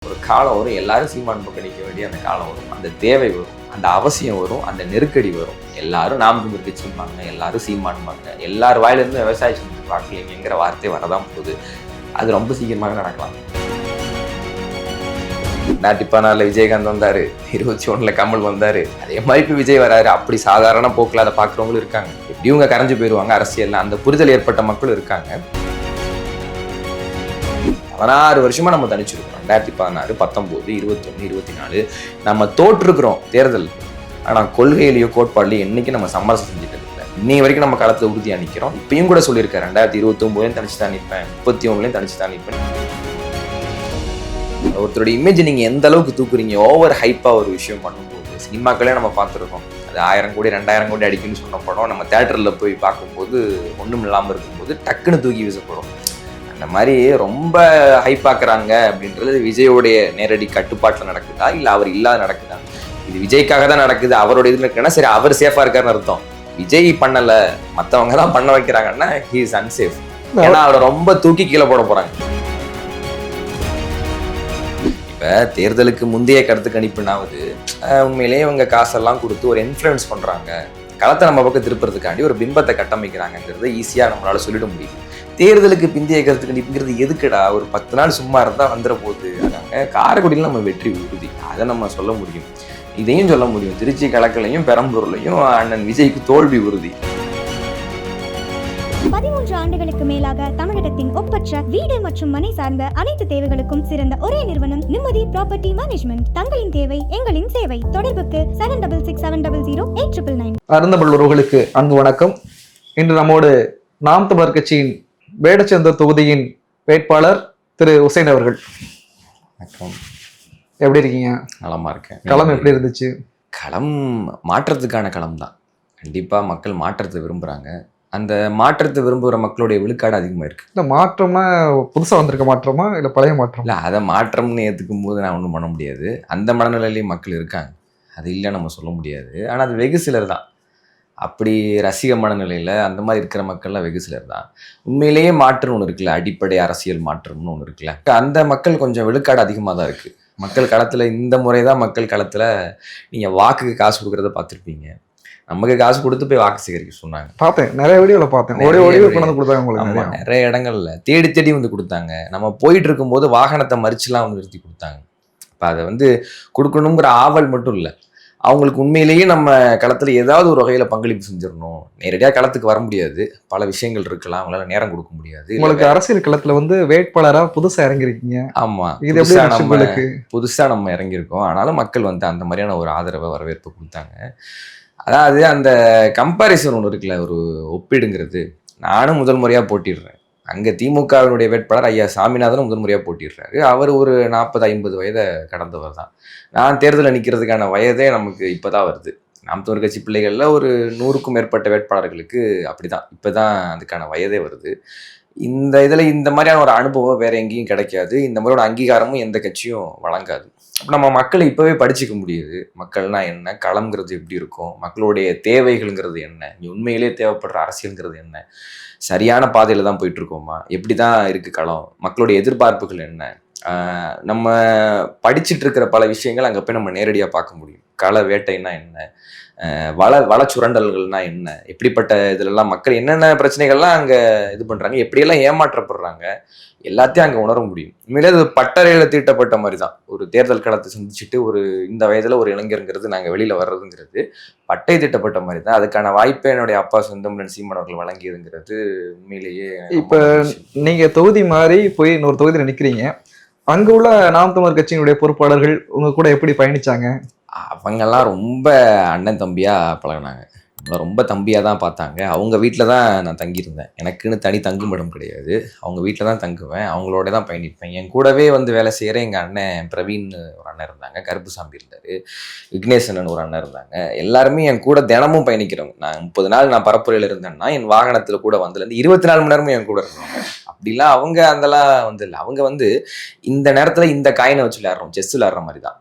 ஒரு காலம் வரும், எல்லாரும் சீமான் பக்கம் நிற்க வேண்டிய அந்த காலம் வரும், அந்த தேவை வரும், அந்த அவசியம் வரும், அந்த நெருக்கடி வரும். எல்லாரும் நாம் தமிழ் கட்சிம்பாங்க, எல்லாரும் சீமான்பாங்க, எல்லார் வாயிலிருந்து விவசாய சின்னத்துக்கு வாக்களிங்கிற வார்த்தை வரதான் போகுது. அது ரொம்ப சீக்கிரமாக நடக்கலாம். 2014 விஜயகாந்த் வந்தாரு, 21 கமல் வந்தாரு, அதே மாதிரி இப்போ விஜய் வராரு. அப்படி சாதாரண போக்கில் அதை பார்க்குறவங்களும் இருக்காங்க. எப்படி இவங்க கரைஞ்சு போயிடுவாங்க அரசியல்ல, அந்த புரிதல் ஏற்பட்ட மக்களும் இருக்காங்க. 16 வருஷமா நம்ம தனிச்சிருக்கோம். 2016, 19, 21, 24 நம்ம தோற்றுருக்கிறோம் தேர்தல். ஆனால் கொள்கையிலையோ கோட்பாடுலையோ என்னைக்கு நம்ம சமரசம் செஞ்சுட்டு இல்லை. இன்னை வரைக்கும் நம்ம களத்தில் உறுதியாக நிற்கிறோம். இப்பயும் கூட சொல்லியிருக்கேன், 2029 தனிச்சு தான் நிற்பேன், 31 தனிச்சு தான் நிற்பேன். ஒருத்தருடைய இமேஜ் நீங்கள் எந்த அளவுக்கு தூக்குறீங்க, ஓவர் ஹைப்பாக ஒரு விஷயம் பண்ணும்போது, சினிமாக்களே நம்ம பார்த்துருக்கோம். அது 1000 கோடி 2000 கோடி அடிக்குன்னு சொன்ன படம் நம்ம தேட்டரில் போய் பார்க்கும்போது ஒன்றும் இல்லாமல் இருக்கும்போது டக்குன்னு தூக்கி வீசப்படும். அந்த மாதிரி ரொம்ப ஹைப்பாக்குறாங்க அப்படின்றது விஜயோடைய நேரடி கட்டுப்பாட்டில் நடக்குதா இல்லை அவர் இல்லாத நடக்குதா? இது விஜய்க்காக தான் நடக்குது, அவரோட இதில் இருக்குன்னா சரி அவர் சேஃபாக இருக்காருன்னு அர்த்தம். விஜய் பண்ணலை, மற்றவங்க தான் பண்ண வைக்கிறாங்கன்னா ஹி இஸ் அன்சேஃப். ஏன்னா அவரை ரொம்ப தூக்கி கீழே போட போகிறாங்க. இப்போ தேர்தலுக்கு முந்தைய கருத்து கணிப்புனாவது உண்மையிலேயே இவங்க காசெல்லாம் கொடுத்து ஒரு இன்ஃப்ளூயன்ஸ் பண்ணுறாங்க, களத்தை நம்ம பக்கம் திருப்புறதுக்காண்டி ஒரு பிம்பத்தை கட்டமைக்கிறாங்கிறத ஈஸியாக நம்மளால சொல்லிட முடியும். தேர்தலுக்கு பிந்தைய கருத்து கணிப்புங்கிறது எதுக்குடா? ஒரு 10 நாள் சும்மா இருந்தால் வந்துட போகுது. காரைக்குடியில் நம்ம வெற்றி உறுதி, அதை நம்ம சொல்ல முடியும். இதையும் சொல்ல முடியும், திருச்சி கலக்கலையும் பெரம்பூர்லையும் அண்ணன் விஜய்க்கு தோல்வி உறுதி. 13 ஆண்டுகளுக்கு மேலாக தமிழகத்தின் ஒப்பற்ற வீடு மற்றும் மனை சார்ந்த அனைத்து தேவைகளுக்கும் சிறந்த ஒரே நிறுவனம் நிம்மதி ப்ராப்பர்ட்டி மேனேஜ்மெண்ட். தங்களின் தேவை எங்களின் சேவை. தொடர்புக்கு 7667008999. அருந்தமிழ் உறவுகளுக்கு அன்பு வணக்கம். இன்று நம்மோடு நாம் தமிழர் கட்சியின் வேடச்சந்தூர் தொகுதியின் வேட்பாளர் திரு உசேன் அவர்கள். வணக்கம். எப்படி இருக்கீங்க? நலமா இருக்கேன். களம் எப்படி இருந்துச்சு? களம் மாற்றத்துக்கான களம் தான். கண்டிப்பாக மக்கள் மாற்றத்தை விரும்புகிறாங்க. அந்த மாற்றத்தை விரும்புகிற மக்களுடைய விழுக்காடு அதிகமாக இருக்குது. இந்த மாற்றம்னா புதுசாக வந்திருக்க மாற்றமா இல்லை பழைய மாற்றம்? இல்லை, அதை மாற்றம்னு ஏற்றுக்கும் போது நான் ஒன்றும் பண்ண முடியாது. அந்த மனநிலையிலையும் மக்கள் இருக்காங்க, அது இல்லை நம்ம சொல்ல முடியாது. ஆனால் அது வெகு சிலர் தான். அப்படி ரசிக மனநிலையில் அந்த மாதிரி இருக்கிற மக்கள்லாம் வெகு சிலர் தான். உண்மையிலேயே மாற்றம்னு ஒன்று இருக்குல்ல, அடிப்படை அரசியல் மாற்றம்னு ஒன்று இருக்குல்ல, அந்த மக்கள் கொஞ்சம் விழுக்காடு அதிகமாக தான் இருக்குது. மக்கள் களத்தில் இந்த முறை தான் மக்கள் களத்தில் நீங்கள் வாக்குக்கு காசு கொடுக்குறத பார்த்துருப்பீங்க. நமக்கு காசு கொடுத்து போய் வாக்கு சேகரிக்க சொன்னாங்க. பார்த்தேன், நிறைய வீடியோவில் பார்த்தேன். கொடுத்தாங்க, நிறைய இடங்கள்ல தேடி தேடி வந்து கொடுத்தாங்க. நம்ம போயிட்டு இருக்கும்போது வாகனத்தை மறிச்சுலாம் வந்து நிறுத்தி கொடுத்தாங்க. இப்போ அதை வந்து கொடுக்கணுங்கிற ஆவல் மட்டும் இல்லை, அவங்களுக்கு உண்மையிலேயே நம்ம களத்தில் ஏதாவது ஒரு வகையில் பங்களிப்பு செஞ்சிடணும். நேரடியாக களத்துக்கு வர முடியாது, பல விஷயங்கள் இருக்கலாம், அவங்களால நேரம் கொடுக்க முடியாது. உங்களுக்கு அரசியல் களத்தில் வந்து வேட்பாளராக புதுசாக இறங்கிருக்கீங்க. ஆமாம், புதுசாக நம்ம இறங்கியிருக்கோம். ஆனாலும் மக்கள் வந்து அந்த மாதிரியான ஒரு ஆதரவை வரவேற்பு கொடுத்தாங்க. அதாவது அந்த கம்பாரிசன் ஒன்று இருக்குல்ல, ஒரு ஒப்பீடுங்கிறது. நானும் முதல் முறையாக போட்டிடுறேன், அங்கே திமுகவினுடைய வேட்பாளர் ஐயா சாமிநாதனும் முதல் முறையாக போட்டிடுறாரு. அவர் ஒரு 40-50 வயதை கடந்தவர் தான். நான் தேர்தலில் நிற்கிறதுக்கான வயதே நமக்கு இப்போ தான் வருது. நாம் தமிழர் கட்சி பிள்ளைகளில் ஒரு 100க்கும் மேற்பட்ட வேட்பாளர்களுக்கு அப்படி தான் இப்போ தான் அதுக்கான வயதே வருது. இந்த இதில் இந்த மாதிரியான ஒரு அனுபவம் வேறு எங்கேயும் கிடைக்காது. இந்த மாதிரியோட அங்கீகாரமும் எந்த கட்சியும் வழங்காது. நம்ம மக்களை இப்போவே படிச்சுக்க முடியுது. மக்கள்னா என்ன, களம்ங்கிறது எப்படி இருக்கும், மக்களுடைய தேவைகள்ங்கிறது என்ன, உண்மையிலே தேவைப்படுற அரசியல்ங்கிறது என்ன, சரியான பாதையில் தான் போயிட்டுருக்கோமா, எப்படி தான் இருக்குது களம், மக்களுடைய எதிர்பார்ப்புகள் என்ன, நம்ம படிச்சுட்டு இருக்கிற பல விஷயங்கள் அங்கே போய் நம்ம நேரடியாக பார்க்க முடியும். கள வேட்டைன்னா என்ன, வள சுரண்டல்கள்னா என்ன, எப்படிப்பட்ட இதிலெல்லாம் மக்கள் என்னென்ன பிரச்சனைகள்லாம் அங்கே இது பண்ணுறாங்க, எப்படியெல்லாம் ஏமாற்றப்படுறாங்க, எல்லாத்தையும் அங்கே உணர முடியும். உண்மையிலே அது பட்டறையில் தீட்டப்பட்ட மாதிரி தான். ஒரு தேர்தல் களத்தை சந்திச்சுட்டு ஒரு இந்த வயதில் ஒரு இளைஞருங்கிறது நாங்கள் வெளியில் வர்றதுங்கிறது பட்டை தீட்டப்பட்ட மாதிரி தான். அதுக்கான வாய்ப்பை என்னுடைய அப்பா செந்தமிழன் சீமான் அவர்கள் வழங்கியதுங்கிறது உண்மையிலேயே. இப்போ நீங்கள் தொகுதி மாறி போய் இன்னொரு தொகுதியில் நிற்கிறீங்க, அங்கே உள்ள நாம் தமிழர் கட்சியினுடைய பொறுப்பாளர்கள் உங்கள் கூட எப்படி பயணிச்சாங்க? அவங்கெல்லாம் ரொம்ப அண்ணன் தம்பியாக பழகினாங்க, ரொம்ப தம்பியாக தான் பார்த்தாங்க. அவங்க வீட்டில் தான் நான் தங்கியிருந்தேன். எனக்குன்னு தனி தங்குமிடம் கிடையாது, அவங்க வீட்டில் தான் தங்குவேன், அவங்களோட தான் பயணிப்பேன். என் கூடவே வந்து வேலை செய்கிற எங்கள் அண்ணன் பிரவீன் ஒரு அண்ணன் இருந்தாங்க, கருப்புசாமி இருந்தார், விக்னேசன் ஒரு அண்ணன் இருந்தாங்க. எல்லாருமே என் கூட தினமும் பயணிக்கிறவங்க. நான் 30 நாள் நான் பரப்புரையில் இருந்தேன்னா என் வாகனத்தில் கூட வந்ததுலேருந்து 24 மணி நேரமும் என் கூட இருந்தாங்க. அப்படிலாம் அவங்க அதெல்லாம் வந்து இல்லை. அவங்க வந்து இந்த நேரத்தில் இந்த காயினை வச்சு விளையாடுறோம், செஸ் விளையாடுற மாதிரி தான்.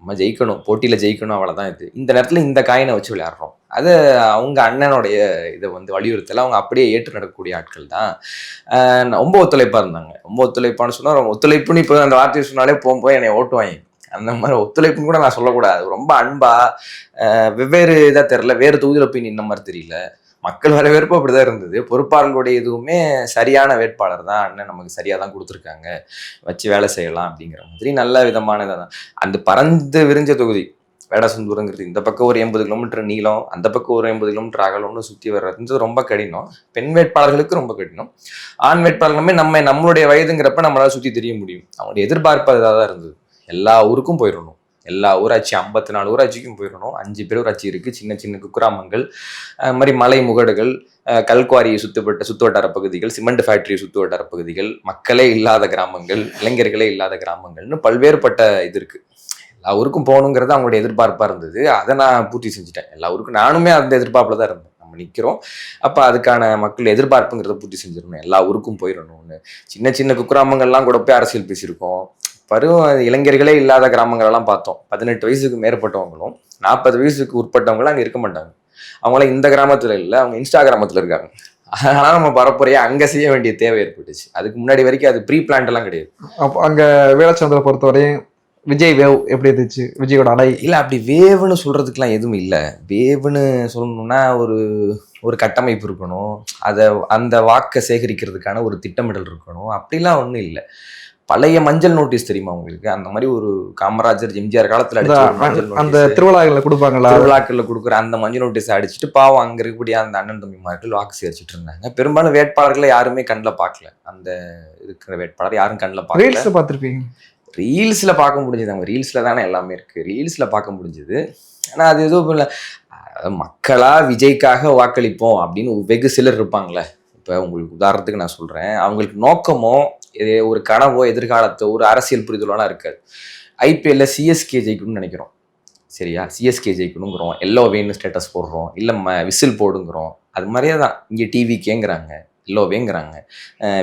நம்ம ஜெயிக்கணும், போட்டியில் ஜெயிக்கணும், அவ்வளோதான். இது இந்த நேரத்தில் இந்த காயினை வச்சு விளையாடுறோம். அது அவங்க அண்ணனுடைய இதை வந்து வலியுறுத்தல, அவங்க அப்படியே ஏற்று நடக்கக்கூடிய ஆட்கள் தான். ரொம்ப ஒத்துழைப்பாக இருந்தாங்க. ரொம்ப ஒத்துழைப்பான்னு சொன்னால், ஒத்துழைப்புன்னு இப்போ அந்த வார்த்தையை சொன்னாலே போகும்போது என்னை ஓட்டுவாங்க. அந்த மாதிரி ஒத்துழைப்புன்னு கூட நான் சொல்லக்கூடாது. ரொம்ப அன்பா, வெவ்வேறு இதாக தெரில, வேறு தொகுதியில் போய் நின்ன மாதிரி தெரியல. மக்கள் வரவேற்பு அப்படிதான் இருந்தது. பொறுப்பாளர்களுடைய எதுவுமே சரியான வேட்பாளர் தான், அண்ணன் நமக்கு சரியாக தான் கொடுத்துருக்காங்க, வச்சு வேலை செய்யலாம் அப்படிங்கிற மாதிரி நல்ல விதமானதாக தான். அந்த பறந்து விரிஞ்ச தொகுதி வேடசந்தூருங்கிறது, இந்த பக்கம் ஒரு 80 கிலோமீட்டர் நீளம், அந்த பக்கம் ஒரு 80 கிலோமீட்டர் அகலம்னு சுற்றி வர்றது ரொம்ப கடினம். பெண் வேட்பாளர்களுக்கு ரொம்ப கடினம். ஆண் வேட்பாளர்களுமே நம்மளுடைய வயதுங்கிறப்ப நம்மளால சுற்றி தெரிய முடியும். அவங்களுடைய எதிர்பார்ப்பு அதாக தான் இருந்தது. எல்லா ஊருக்கும் போயிடணும், எல்லா ஊராட்சி 54 ஊராட்சிக்கும் போயிடணும். 5 பேரூராட்சி இருக்குது, சின்ன சின்ன குக்கிராமங்கள், அது மாதிரி மலை முகடுகள், கல்குவாரியை சுற்றுவட்டார பகுதிகள், சிமெண்ட் ஃபேக்டரியை சுற்றுவட்டார பகுதிகள், மக்களே இல்லாத கிராமங்கள், இளைஞர்களே இல்லாத கிராமங்கள்னு பல்வேறுபட்ட இது இருக்குது. எல்லா ஊருக்கும் போகணுங்கிறது அவங்களுடைய எதிர்பார்ப்பாக இருந்தது. அதை நான் பூர்த்தி செஞ்சுட்டேன். எல்லா ஊருக்கும் நானுமே அந்த எதிர்பார்ப்பில் தான் இருந்தேன். நம்ம நிற்கிறோம், அப்போ அதுக்கான மக்கள் எதிர்பார்ப்புங்கிறத பூர்த்தி செஞ்சிடணும், எல்லா ஊருக்கும் போயிடணும்னு. சின்ன சின்ன குக்கிராமங்கள்லாம் கூட போய் அரசியல் பேசியிருக்கோம். பருவ இளைஞர்களே இல்லாத கிராமங்களெல்லாம் பார்த்தோம். 18 வயசுக்கு மேற்பட்டவங்களும் 40 வயசுக்கு உட்பட்டவங்களும் அங்கே இருக்க மாட்டாங்க. அவங்களாம் இந்த கிராமத்தில் இல்லை, அவங்க இன்ஸ்டாகிராமத்தில் இருக்காங்க. அதனால் நம்ம பரப்புரையை அங்கே செய்ய வேண்டிய தேவை ஏற்பட்டுச்சு. அதுக்கு முன்னாடி வரைக்கும் அது ப்ரீ பிளான்ட் கிடையாது. அப்போ அங்கே வேடச்சந்தூரை பொறுத்தவரையும் விஜய் வேவ் எப்படி இருந்துச்சு? விஜயோட அடை இல்லை, அப்படி வேவுன்னு சொல்கிறதுக்கெலாம் எதுவும் இல்லை. வேவுன்னு சொல்லணும்னா ஒரு கட்டமைப்பு இருக்கணும், அந்த வாக்கை சேகரிக்கிறதுக்கான ஒரு திட்டமிடல் இருக்கணும். அப்படிலாம் ஒன்றும் இல்லை. பழைய மஞ்சள் நோட்டீஸ் தெரியுமா உங்களுக்கு? அந்த மாதிரி ஒரு காமராஜர் எம்ஜிஆர் காலத்துல அந்த திருவிழாக்கள்ல கொடுப்பாங்களா, திருவிழாக்கள்ல கொடுக்குற அந்த மஞ்சள் நோட்டீஸ் அடிச்சுட்டு பாவம் அங்க இருக்கக்கூடிய அந்த அண்ணன் தம்பிமார்கள் வாக்கு சேரிச்சுட்டு இருந்தாங்க. பெரும்பாலும் வேட்பாளர்களை யாருமே கண்ணில் பார்க்கல. அந்த இருக்கிற வேட்பாளர் யாரும் கண்ணில் பார்க்கல. பார்த்துருப்பீங்க, ரீல்ஸ்ல பார்க்க முடிஞ்சது. அவங்க ரீல்ஸ்ல தானே எல்லாமே இருக்கு, ரீல்ஸ்ல பார்க்க முடிஞ்சது. ஆனா அது எதுவும் இல்லை. மக்களா விஜய்க்காக வாக்களிப்போம் அப்படின்னு வெகு சிலர் இருப்பாங்களே. இப்போ உங்களுக்கு உதாரணத்துக்கு நான் சொல்றேன், அவங்களுக்கு நோக்கமோ ஒரு கனவோ எதிர்காலத்தோ ஒரு அரசியல் புரிதலோலாம் இருக்காது. ஐபிஎல்ல சிஎஸ்கே ஜெயிக்கணும்னு நினைக்கிறோம், சரியா? சிஎஸ்கே ஜெயிக்கணுங்கிறோம், எல்லோ வேன்னு ஸ்டேட்டஸ் போடுறோம், இல்லை விசில் போடுங்கிறோம். அது மாதிரியே தான் இங்கே டிவி கேங்கிறாங்க, எல்லோவேங்கிறாங்க,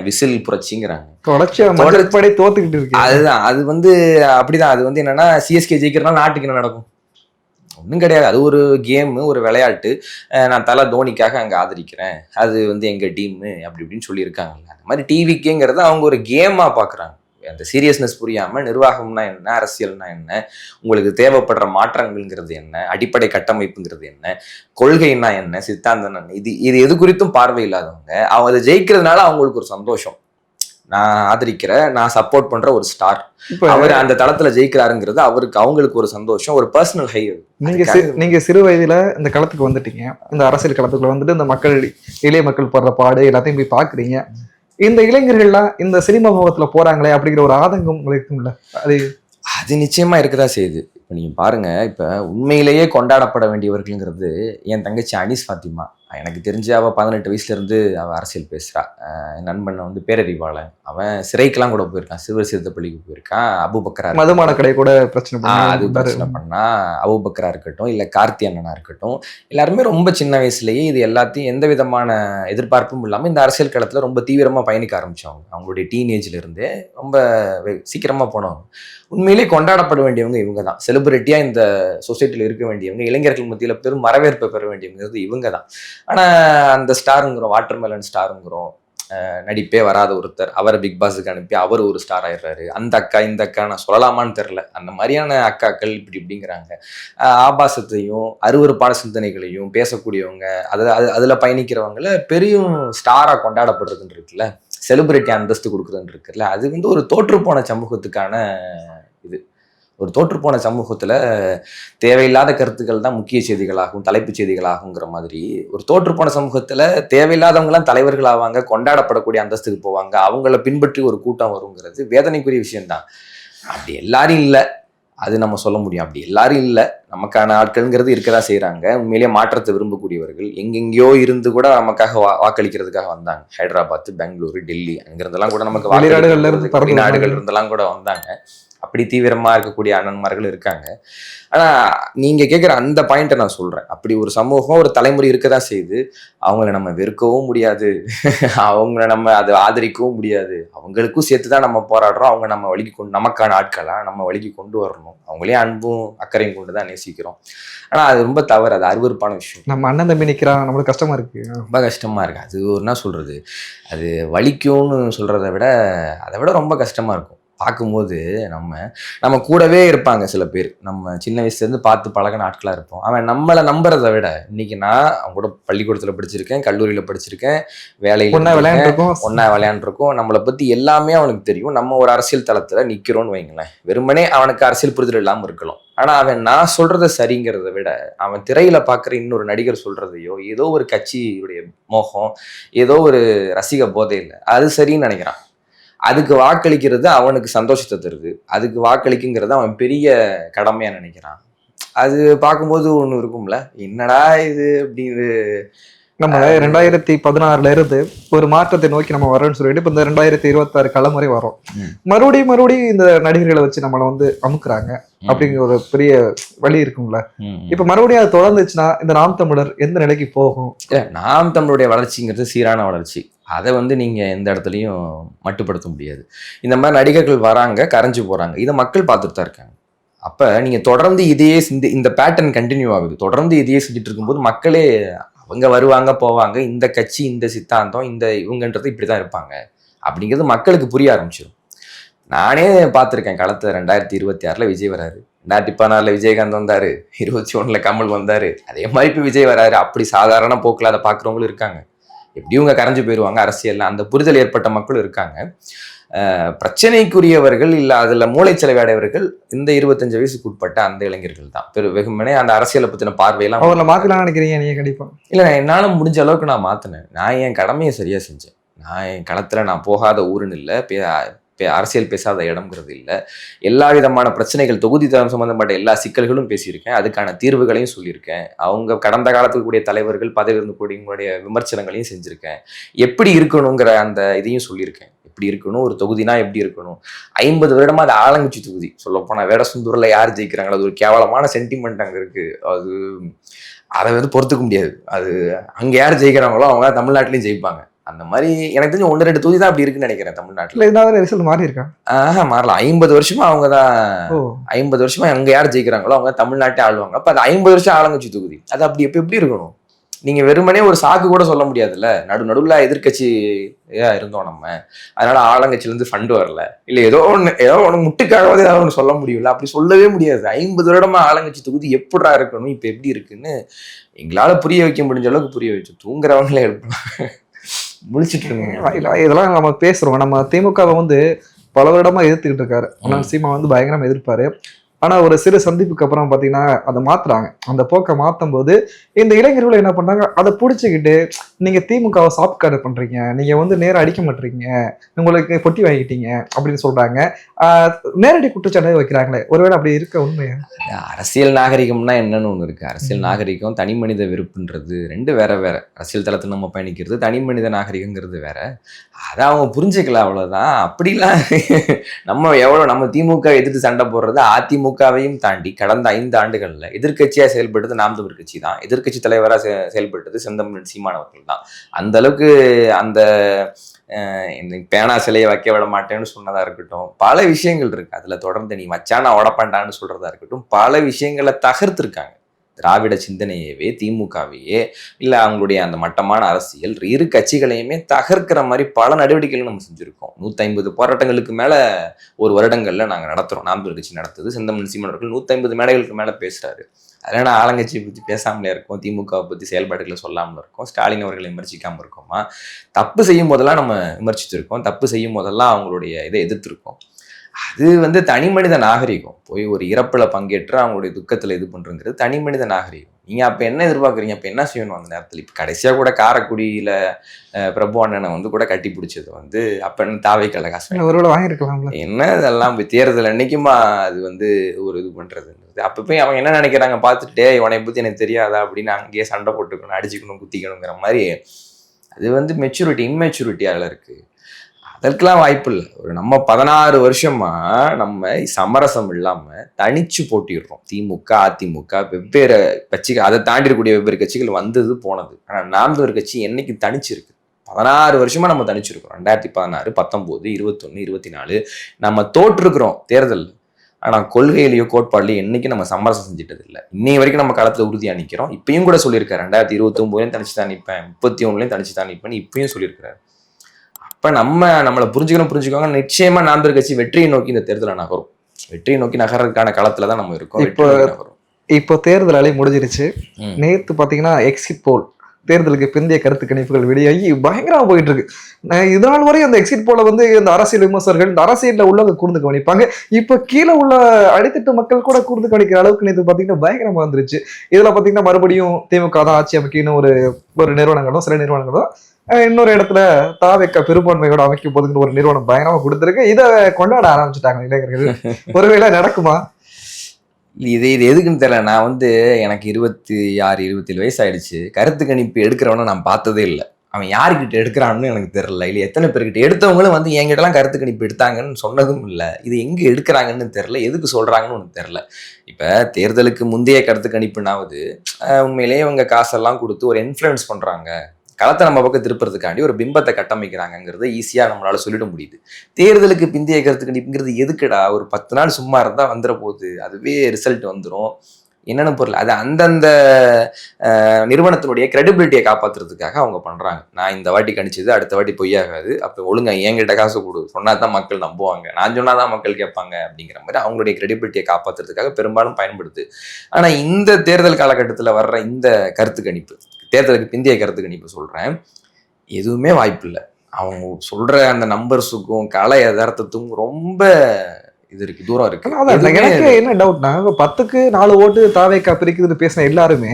விசில் புரட்சிங்கிறாங்க. தோத்துக்கிட்டு இருக்கு. அதுதான், அது அப்படிதான். அது என்னன்னா, சிஎஸ்கே ஜெயிக்கிறதுனால நாட்டுக்கு என்ன நடக்கும்? ஒன்றும் கிடையாது. அது ஒரு கேமு, ஒரு விளையாட்டு. நான் தலை தோனிக்காக அங்கே ஆதரிக்கிறேன், அது எங்கள் டீமு அப்படி இப்படின்னு சொல்லியிருக்காங்கல்ல. அந்த மாதிரி டிவிக்கேங்கிறத அவங்க ஒரு கேமாக பார்க்குறாங்க. அந்த சீரியஸ்னெஸ் புரியாமல் நிர்வாகம்னா என்ன, அரசியல்னா என்ன, உங்களுக்கு தேவைப்படுற மாற்றங்கள்ங்கிறது என்ன, அடிப்படை கட்டமைப்புங்கிறது என்ன, கொள்கைன்னா என்ன, சித்தாந்தம் என்ன, இது எது குறித்தும் பார்வை இல்லாதவங்க அவங்க அதை ஜெயிக்கிறதுனால அவங்களுக்கு ஒரு சந்தோஷம். நான் ஆதரிக்கிறேன், நான் சப்போர்ட் பண்ற ஒரு ஸ்டார், அவர் அந்த தளத்துல ஜெயிக்கிறாருங்கிறது அவங்களுக்கு ஒரு சந்தோஷம், ஒரு பர்சனல் ஹை. நீங்க சிறு வயதுல இந்த களத்துக்கு வந்துட்டீங்க, இந்த அரசியல் களத்துக்குள்ள வந்துட்டு இந்த மக்கள், இளைய மக்கள் படுற பாடு எல்லாத்தையும் போய் பாக்குறீங்க. இந்த இளைஞர்கள்லாம் இந்த சினிமா முகத்துல போறாங்களே அப்படிங்கிற ஒரு ஆதங்கம் உங்களுக்கு இருக்கும்ல? அது நிச்சயமா இருக்கதான் செய்யுது. இப்போ நீங்க பாருங்க, இப்ப உண்மையிலேயே கொண்டாடப்பட வேண்டியவர்கள்ங்கிறது என் தங்கச்சி அனீஸ் ஃபாத்திமா. எனக்கு தெரிஞ்சு அவள் 18 வயசுல இருந்து அவள் அரசியல் பேசுறா. என் நண்பன் பேரறிவாளன், அவன் சிறைக்கெல்லாம் கூட போயிருக்கான், சிறுவர் சிறுத்தை பள்ளிக்கு போயிருக்கான். அபுபக்கரா மதுமான கடை கூட பிரச்சனை பண்ணா, அபுபக்கரா இருக்கட்டும், இல்லை கார்த்தி அண்ணனா இருக்கட்டும், எல்லாருமே ரொம்ப சின்ன வயசுலயே இது எல்லாத்தையும் எந்த விதமான எதிர்பார்ப்பும் இல்லாமல் இந்த அரசியல் களத்துல ரொம்ப தீவிரமா பயணிக்க ஆரம்பிச்சவங்க. அவங்களுடைய டீனேஜ்ல இருந்தே ரொம்ப சீக்கிரமா போனவங்க. உண்மையிலேயே கொண்டாடப்பட வேண்டியவங்க இவங்க தான். செலிபிரிட்டியா இந்த சொசைட்டில இருக்க வேண்டியவங்க, இளைஞர்கள் மத்தியில பெரும் வரவேற்பை பெற வேண்டியவங்கிறது இவங்க தான். ஆனா அந்த ஸ்டாருங்கிறோம், வாட்டர்மெலன் ஸ்டாருங்கிறோம், நடிப்பே வராத ஒருத்தர், அவரை பிக் பாஸுக்கு அனுப்பி அவர் ஒரு ஸ்டார் ஆயிடுறாரு. அந்த அக்கா இந்த அக்கா நான் சொல்லலாமான்னு தெரில, அந்த மாதிரியான அக்காக்கள் இப்படிங்கிறாங்க. ஆபாசத்தையும் அருவருப்பான சிந்தனைகளையும் பேசக்கூடியவங்க, அதுல பயணிக்கிறவங்கள பெரிய ஸ்டாரா கொண்டாடப்படுறதுன்னு இருக்குல்ல, செலிபிரிட்டி அந்தஸ்து கொடுக்குறதுன்னு இருக்குல்ல, அது ஒரு தோற்றுப்போன சமூகத்துக்கான இது. ஒரு தோற்றுப்போன சமூகத்துல தேவையில்லாத கருத்துக்கள் தான் முக்கிய செய்திகளாகும், தலைப்புச் செய்திகளாகுங்கிற மாதிரி ஒரு தோற்றுப்போன சமூகத்துல தேவையில்லாதவங்களாம் தலைவர்கள் ஆவாங்க, கொண்டாடப்படக்கூடிய அந்தஸ்துக்கு போவாங்க, அவங்கள பின்பற்றி ஒரு கூட்டம் வருங்கிறது வேதனைக்குரிய விஷயம்தான். அப்படி எல்லாரும் இல்லை, அது நம்ம சொல்ல முடியும். அப்படி எல்லாரும் இல்லை, நமக்கான ஆட்கள்ங்கிறது இருக்கதான் செய்யறாங்க. உண்மையிலேயே மாற்றத்தை விரும்பக்கூடியவர்கள் எங்கெங்கயோ இருந்து கூட நமக்காக வாக்களிக்கிறதுக்காக வந்தாங்க. ஹைதராபாத், பெங்களூரு, டெல்லி அங்கிருந்தெல்லாம் கூட நமக்கு வெளிநாடுகள் இருந்தெல்லாம் கூட வந்தாங்க. அப்படி தீவிரமா இருக்கக்கூடிய அண்ணன்மார்கள் இருக்காங்க. ஆனா நீங்க கேட்குற அந்த பாயிண்ட்டை நான் சொல்றேன். அப்படி ஒரு சமூகம் ஒரு தலைமுறை இருக்கதான் செய்யுது. அவங்கள நம்ம வெறுக்கவும் முடியாது, அவங்கள நம்ம அதை ஆதரிக்கவும் முடியாது. அவங்களுக்கும் சேர்த்துதான் நம்ம போராடுறோம். அவங்க நம்ம வழிக்கு நமக்கான ஆட்களா நம்ம வழிக்கு கொண்டு வரணும். அவங்களே அன்பும் அக்கறையும் கொண்டுதான் நேசிக்கிறோம். ஆனா அது ரொம்ப தவறு, அது அருவருப்பான விஷயம். நம்ம அண்ணன் தம்பி நிக்கிறான், நம்மளுக்கு கஷ்டமா இருக்கு, ரொம்ப கஷ்டமா இருக்கு. அது ஒரு என்ன சொல்றது, அது வலிக்கும்னு சொல்றதை விட அதை விட ரொம்ப கஷ்டமா இருக்கும். பார்க்கும்போது நம்ம கூடவே இருப்பாங்க சில பேர், நம்ம சின்ன வயசுலேருந்து பார்த்து பழகின ஆட்களாக இருப்போம். அவன் நம்மளை நம்புறதை விட, இன்னைக்கு நான் அவங்க கூட பள்ளிக்கூடத்தில் படிச்சிருக்கேன், கல்லூரியில் படிச்சிருக்கேன், வேலையில் ஒன்றா விளையாண்டுருக்கோம், நம்மளை பற்றி எல்லாமே அவனுக்கு தெரியும். நம்ம ஒரு அரசியல் தளத்தில் நிற்கிறோன்னு வைங்களேன், வெறுமனே அவனுக்கு அரசியல் புரிதல் இல்லாமல் இருக்கலாம். ஆனால் அவன் நான் சொல்கிறத சரிங்கிறத விட அவன் திரையில் பார்க்குற இன்னொரு நடிகர் சொல்கிறதையோ, ஏதோ ஒரு கட்சியுடைய மோகம், ஏதோ ஒரு ரசிக போதை இல்லை, அது சரின்னு நினைக்கிறான். அதுக்கு வாக்களிக்கிறது அவனுக்கு சந்தோஷத்தை தருது. அதுக்கு வாக்களிக்குங்கிறத அவன் பெரிய கடமையா நினைக்கிறான். அது பார்க்கும்போது ஒண்ணு இருக்கும்ல, என்னடா இது அப்படின்னு. நம்ம 2016 இருந்து ஒரு மாற்றத்தை நோக்கி நம்ம வரோம்னு சொல்லிட்டு இப்ப இந்த 2026 களமுறை வரோம். மறுபடியும் இந்த நடிகர்களை வச்சு நம்மளை வந்து அமுக்குறாங்க அப்படிங்கிற ஒரு பெரிய வழி இருக்கும்ல. இப்ப மறுபடியும் அது தொடர்ந்துச்சுன்னா இந்த நாம் தமிழர் எந்த நிலைக்கு போகும்? நாம் தமிழருடைய வளர்ச்சிங்கிறது சீரான வளர்ச்சி. அதை வந்து நீங்க எந்த இடத்துலையும் மட்டுப்படுத்த முடியாது. இந்த மாதிரி நடிகர்கள் வராங்க, கரைஞ்சு போறாங்க, இதை மக்கள் பார்த்துட்டு தான் இருக்காங்க. அப்ப நீங்க தொடர்ந்து இதையே இந்த பேட்டர்ன் கண்டினியூ ஆகுது. தொடர்ந்து இதையே செஞ்சுட்டு இருக்கும்போது மக்களே அவங்க வருவாங்க போவாங்க, இந்த கட்சி இந்த சித்தாந்தம் இந்த இவங்கன்றது இப்படிதான் இருப்பாங்க அப்படிங்கிறது மக்களுக்கு புரிய ஆரம்பிச்சிடும். நானே பார்த்துருக்கேன் களத்தை. 2026 விஜய் வராரு, 2016 விஜயகாந்த் வந்தாரு, 21 கமல் வந்தாரு, அதே மாதிரி இப்போ விஜய் வராரு. அப்படி சாதாரண போக்கில் அதை பார்க்குறவங்களும் இருக்காங்க. எப்படியும் இவங்க கரைஞ்சு போயிடுவாங்க அரசியல், அந்த புரிதல் ஏற்பட்ட மக்களும் இருக்காங்க. பிரச்சனைக்குரியவர்கள் இல்லை அதுல மூளைச்சலவையடையவர்கள் இந்த 25 வயசுக்கு உட்பட்ட அந்த இளைஞர்கள் தான். வெகுமனே அந்த அரசியலை பத்தின பார்வையெல்லாம் அவங்கள மாத்தலாம் நினைக்கிறீங்க நீங்க? கண்டிப்பா இல்லை, என்னால முடிஞ்ச அளவுக்கு நான் மாத்தினேன். நான் என் கடமையை சரியா செஞ்சேன். நான் என் களத்துல நான் போகாத ஊருன்னு இல்லை, அரசியல் பேசாத இடம்ங்கிறது இல்லை. எல்லா விதமான பிரச்சனைகள், தொகுதி தரம் சம்பந்தப்பட்ட எல்லா சிக்கல்களும் பேசியிருக்கேன், அதுக்கான தீர்வுகளையும் சொல்லியிருக்கேன். அவங்க கடந்த காலத்துக்கு கூடிய தலைவர்கள் பதவி இருந்தக்கூடிய விமர்சனங்களையும் செஞ்சிருக்கேன். எப்படி இருக்கணுங்கிற அந்த இதையும் சொல்லியிருக்கேன். எப்படி இருக்கணும், ஒரு தொகுதினா எப்படி இருக்கணும். 50 வருடமா அது ஆலங்குச்சி தொகுதி. சொல்லப்போனா வேடசுந்தூர்ல யார் ஜெயிக்கிறாங்களோ அது ஒரு கேவலமான சென்டிமெண்ட் அங்க இருக்கு. அதை வந்து பொறுத்துக்க முடியாது. அது அங்க யார் ஜெயிக்கிறாங்களோ அவங்க தமிழ்நாட்டிலையும் ஜெயிப்பாங்க. அந்த மாதிரி எனக்கு தெரிஞ்சு 1-2 தொகுதி தான் அப்படி இருக்குன்னு நினைக்கிறேன் தமிழ்நாட்டில். ரிசல்ட் மாறி இருக்கா? மாறலாம். 50 வருஷமா அவங்க தான் 50 வருஷமா அங்க யார் ஜெயிக்கிறாங்களோ அவங்க தமிழ்நாட்டே ஆளுவாங்க. அப்ப அது 50 வருஷம் ஆலங்குச்சி தொகுதி. அது அப்படி எப்படி இருக்கணும்? நீங்க வெறுமனே ஒரு சாக்கு கூட சொல்ல முடியாதுல்ல. நடுவுல எதிர்கட்சி இருந்தோம் நம்ம, அதனால ஆளுங்கட்சியில இருந்து ஃபண்ட் வரல, இல்ல ஏதோ ஒண்ணு முட்டுக்காகவே ஏதாவது ஒண்ணு சொல்ல முடியல. அப்படி சொல்லவே முடியாது. 50 வருடமா ஆளுங்கட்சி தொகுதி எப்படா இருக்கணும், இப்ப எப்படி இருக்குன்னு எங்களால புரிய வைக்க முடிஞ்ச அளவுக்கு புரிய வச்சு தூங்குறவங்களே எழுப்பலாம். முடிச்சிட்டு இருங்க. இதெல்லாம் நம்ம பேசுறோம். நம்ம திமுகவை வந்து பல வருடமா எதிர்த்துக்கிட்டு இருக்காரு. சீமா வந்து பயங்கரமா எதிர்ப்பாரு. ஆனா ஒரு சிறு சந்திப்புக்கு அப்புறம் பாத்தீங்கன்னா அதை மாத்துறாங்க. அந்த போக்கை மாத்தும் போது இந்த இளைஞர்கள் என்ன பண்றாங்க, அதை பிடிச்சிக்கிட்டு நீங்க திமுகவை சாஃப்ட் கார்டு பண்றீங்க, நீங்க வந்து நேரம் அடிக்க மாட்டீங்க, உங்களுக்கு பொட்டி வாங்கிட்டீங்க அப்படின்னு சொல்றாங்க. நேரடி குற்றச்சாட்டை வைக்கிறாங்களே, ஒருவேளை அப்படி இருக்க உண்மையா? அரசியல் நாகரிகம்னா என்னன்னு ஒண்ணு இருக்கு. அரசியல் நாகரிகம் தனி மனித விருப்புன்றது ரெண்டு வேற. அரசியல் தளத்தில் நம்ம பயணிக்கிறது, தனி மனித நாகரிகங்கிறது வேற. அதை அவங்க புரிஞ்சுக்கலாம், அவ்வளவுதான். அப்படிலாம் நம்ம திமுக எதிர்த்து சண்டை போடுறது அதிமுகவையும் தாண்டி கடந்த 5 ஆண்டுகள்ல எதிர்கட்சியா செயல்பட்டது நாம் தமிழர் கட்சி தான். எதிர்கட்சி தலைவராக செயல்பட்டது செந்தமிழன் சீமான் அவர்கள் தான். அந்த அளவுக்கு அந்த பேனா சிலையை வைக்க விட மாட்டேன்னு சொன்னதா இருக்கட்டும், பல விஷயங்கள் இருக்கு. அதுல தொடர்ந்து நீ வச்சானா உடப்பாண்டான்னு சொல்றதா இருக்கட்டும், பல விஷயங்களை தகர்த்திருக்காங்க. திராவிட சிந்தனையவே, திமுகவையே, இல்லை அவங்களுடைய அந்த மட்டமான அரசியல், இரு கட்சிகளையுமே தகர்க்கிற மாதிரி பல நடவடிக்கைகள் நம்ம செஞ்சுருக்கோம். 150 போராட்டங்களுக்கு மேலே ஒரு வருடங்கள்ல நாங்கள் நடத்துகிறோம். நாம் தமிழர் கட்சி நடத்துது. செந்தமிழன் சீமான் அவர்கள் 150 மேடைகளுக்கு மேலே பேசுகிறாரு. அதனால் நான் ஆளுங்கட்சியை பற்றி பேசாமலே இருக்கோம், திமுகவை பற்றி செயல்பாடுகளை சொல்லாமல் இருக்கோம், ஸ்டாலின் அவர்களை விமர்சிக்காமல் இருக்கோமா? தப்பு செய்யும் போதெல்லாம் நம்ம விமர்சிச்சிருக்கோம், தப்பு செய்யும் போதெல்லாம் அவங்களுடைய இதை எதிர்த்திருக்கோம். அது வந்து தனி மனித நாகரிகம். போய் ஒரு இறப்புல பங்கேற்று அவங்களுடைய துக்கத்துல இது பண்றதுங்கிறது தனி மனித நாகரிகம். நீங்க அப்ப என்ன எதிர்பார்க்குறீங்க? அப்ப என்ன செய்யணும் அந்த நேரத்துல? இப்ப கடைசியா கூட காரைக்குடியில பிரபு அண்ணனை வந்து கூட கட்டி பிடிச்சது வந்து அப்ப என்ன தாவேக்கால காசு ஒருவேளை வாங்கியிருக்கலாம்ல. என்ன இதெல்லாம் போய் தேர்தல் அன்னைக்குமா அது வந்து ஒரு இது பண்றதுன்றது. அப்ப போய் அவங்க என்ன நினைக்கிறாங்க பார்த்துட்டு, இவனை பத்தி எனக்கு தெரியாதா அப்படின்னு அங்கேயே சண்டை போட்டுக்கணும், அடிச்சுக்கணும், குத்திக்கணுங்கிற மாதிரி. அது வந்து மெச்சூரிட்டி இம்மெச்சூரிட்டி அதில் இருக்கு. அதற்கெல்லாம் வாய்ப்பு இல்லை. ஒரு நம்ம 16 வருஷமா நம்ம சமரசம் இல்லாம தனிச்சு போட்டிடுறோம். திமுக, அதிமுக, வெவ்வேறு கட்சிகள், அதை தாண்டி இருக்கக்கூடிய வெவ்வேறு கட்சிகள் வந்தது போனது. ஆனா நாம் தமிழர் கட்சி என்னைக்கு தனிச்சு இருக்கு? 16 வருஷமா நம்ம தனிச்சிருக்கிறோம். 2016, 19, 21, 24 நம்ம தோற்றுருக்கிறோம் தேர்தல். ஆனா கொள்கையிலேயோ கோட்பாடுலையோ என்னைக்கு நம்ம சமரசம் செஞ்சுட்டது இல்லை. இன்னைய வரைக்கும் நம்ம களத்துல உறுதியா நிற்கிறோம். இப்பயும் கூட சொல்லியிருக்காரு, 2029 தனிச்சு தான் நிற்பேன், 31 தனிச்சு தான் நிற்பேன், இப்பயும் சொல்லியிருக்கிறாரு. அப்ப நம்மளை புரிஞ்சுக்கோங்க. நிச்சயமா நாம் தமிழர் கட்சி வெற்றியை நோக்கி இந்த தேர்தலை நகரும். வெற்றியை நோக்கி நகர்றதுக்கான களத்துல தான் நம்ம இருக்கோம். இப்போ தேர்தல் அலை முடிஞ்சிருச்சு. நேத்து பாத்தீங்கன்னா எக்ஸிட் போல், தேர்தலுக்கு பிந்தைய கருத்து கணிப்புகள் வெளியாகி பயங்கரமா போயிட்டு இருக்கு. இதனால் வரை அந்த எக்ஸிட் போல வந்து இந்த அரசியல் விமர்சகர்கள், இந்த அரசியல்ல உள்ளவங்க கூர்ந்து கவனிப்பாங்க. இப்ப கீழே உள்ள அடித்தட்டு மக்கள் கூட கூர்ந்து கவனிக்கிற அளவுக்கு நேற்று பாத்தீங்கன்னா பயங்கரமா வந்துருச்சு. இதுல பாத்தீங்கன்னா மறுபடியும் திமுக தான் ஆட்சி அமைக்கணும் ஒரு நிறுவனங்களும், சில நிறுவனங்களும், இன்னொரு இடத்துல தாவேக்கா பெரும்பான்மையோட அமைக்கும் போதுங்கிற ஒரு நிறுவனம் பயங்கரமா கொடுத்துருக்கு. இதை கொண்டாட ஆரம்பிச்சுட்டாங்க இளைஞர்கள். ஒருவேளை நடக்குமா? இது எதுக்குன்னு தெரியல. நான் வந்து எனக்கு 26, 27 வயசு ஆயிடுச்சு. கருத்து கணிப்பு எடுக்கிறவன நான் பார்த்ததே இல்லை. அவன் யாருக்கிட்ட எடுக்கிறான்னு எனக்கு தெரியல. இல்லை எத்தனை பேர்கிட்ட எடுத்தவங்களும் வந்து என்கிட்டலாம் கருத்து கணிப்பு எடுத்தாங்கன்னு சொன்னதும் இல்லை. இது எங்கே எடுக்கிறாங்கன்னு தெரியல, எதுக்கு சொல்றாங்கன்னு ஒன்று தெரியல. இப்போ தேர்தலுக்கு முந்தைய கருத்து கணிப்புனாவது உண்மையிலேயே அவங்க காசெல்லாம் கொடுத்து ஒரு இன்ஃப்ளூயன்ஸ் பண்றாங்க, களத்தை நம்ம பக்கம் திருப்புறதுக்காண்டி ஒரு பிம்பத்தை கட்டமைக்கிறாங்கிறத ஈஸியா நம்மளால சொல்லிட முடியுது. தேர்தலுக்கு பிந்தைய கருத்து கணிப்புங்கிறது எதுக்குடா? ஒரு 10 நாள் சும்மா இருந்தா வந்துட போகுது, அதுவே ரிசல்ட் வந்துடும். என்னென்ன பொருள் அது அந்தந்த நிறுவனத்தினுடைய கிரெடிபிலிட்டியை காப்பாற்றுறதுக்காக அவங்க பண்றாங்க. நான் இந்த வாட்டி கணிச்சது அடுத்த வாட்டி பொய்யாகாது, அப்போ ஒழுங்கா என்கிட்ட காசு கொடு, சொன்னாதான் மக்கள் நம்புவாங்க, நான் சொன்னாதான் மக்கள் கேட்பாங்க அப்படிங்கிற மாதிரி அவங்களுடைய கிரெடிபிலிட்டியை காப்பாற்றுறதுக்காக பெரும்பாலும் பயன்படுது. ஆனா இந்த தேர்தல் காலகட்டத்தில் வர்ற இந்த கருத்து கணிப்பு, தேர்தலுக்கு பிந்தைய கருத்து கணிப்பு சொல்றேன், எதுவுமே வாய்ப்பு இல்லை. அவங்க சொல்ற அந்த நம்பர்ஸுக்கும் கலை யதார்த்தத்துக்கும் ரொம்ப இது இருக்கு, தூரம் இருக்கு. எனக்கு என்ன டவுட்னா, 10க்கு 4 ஓட்டு தாவேக்கா பிரிக்குதுன்னு பேசின எல்லாருமே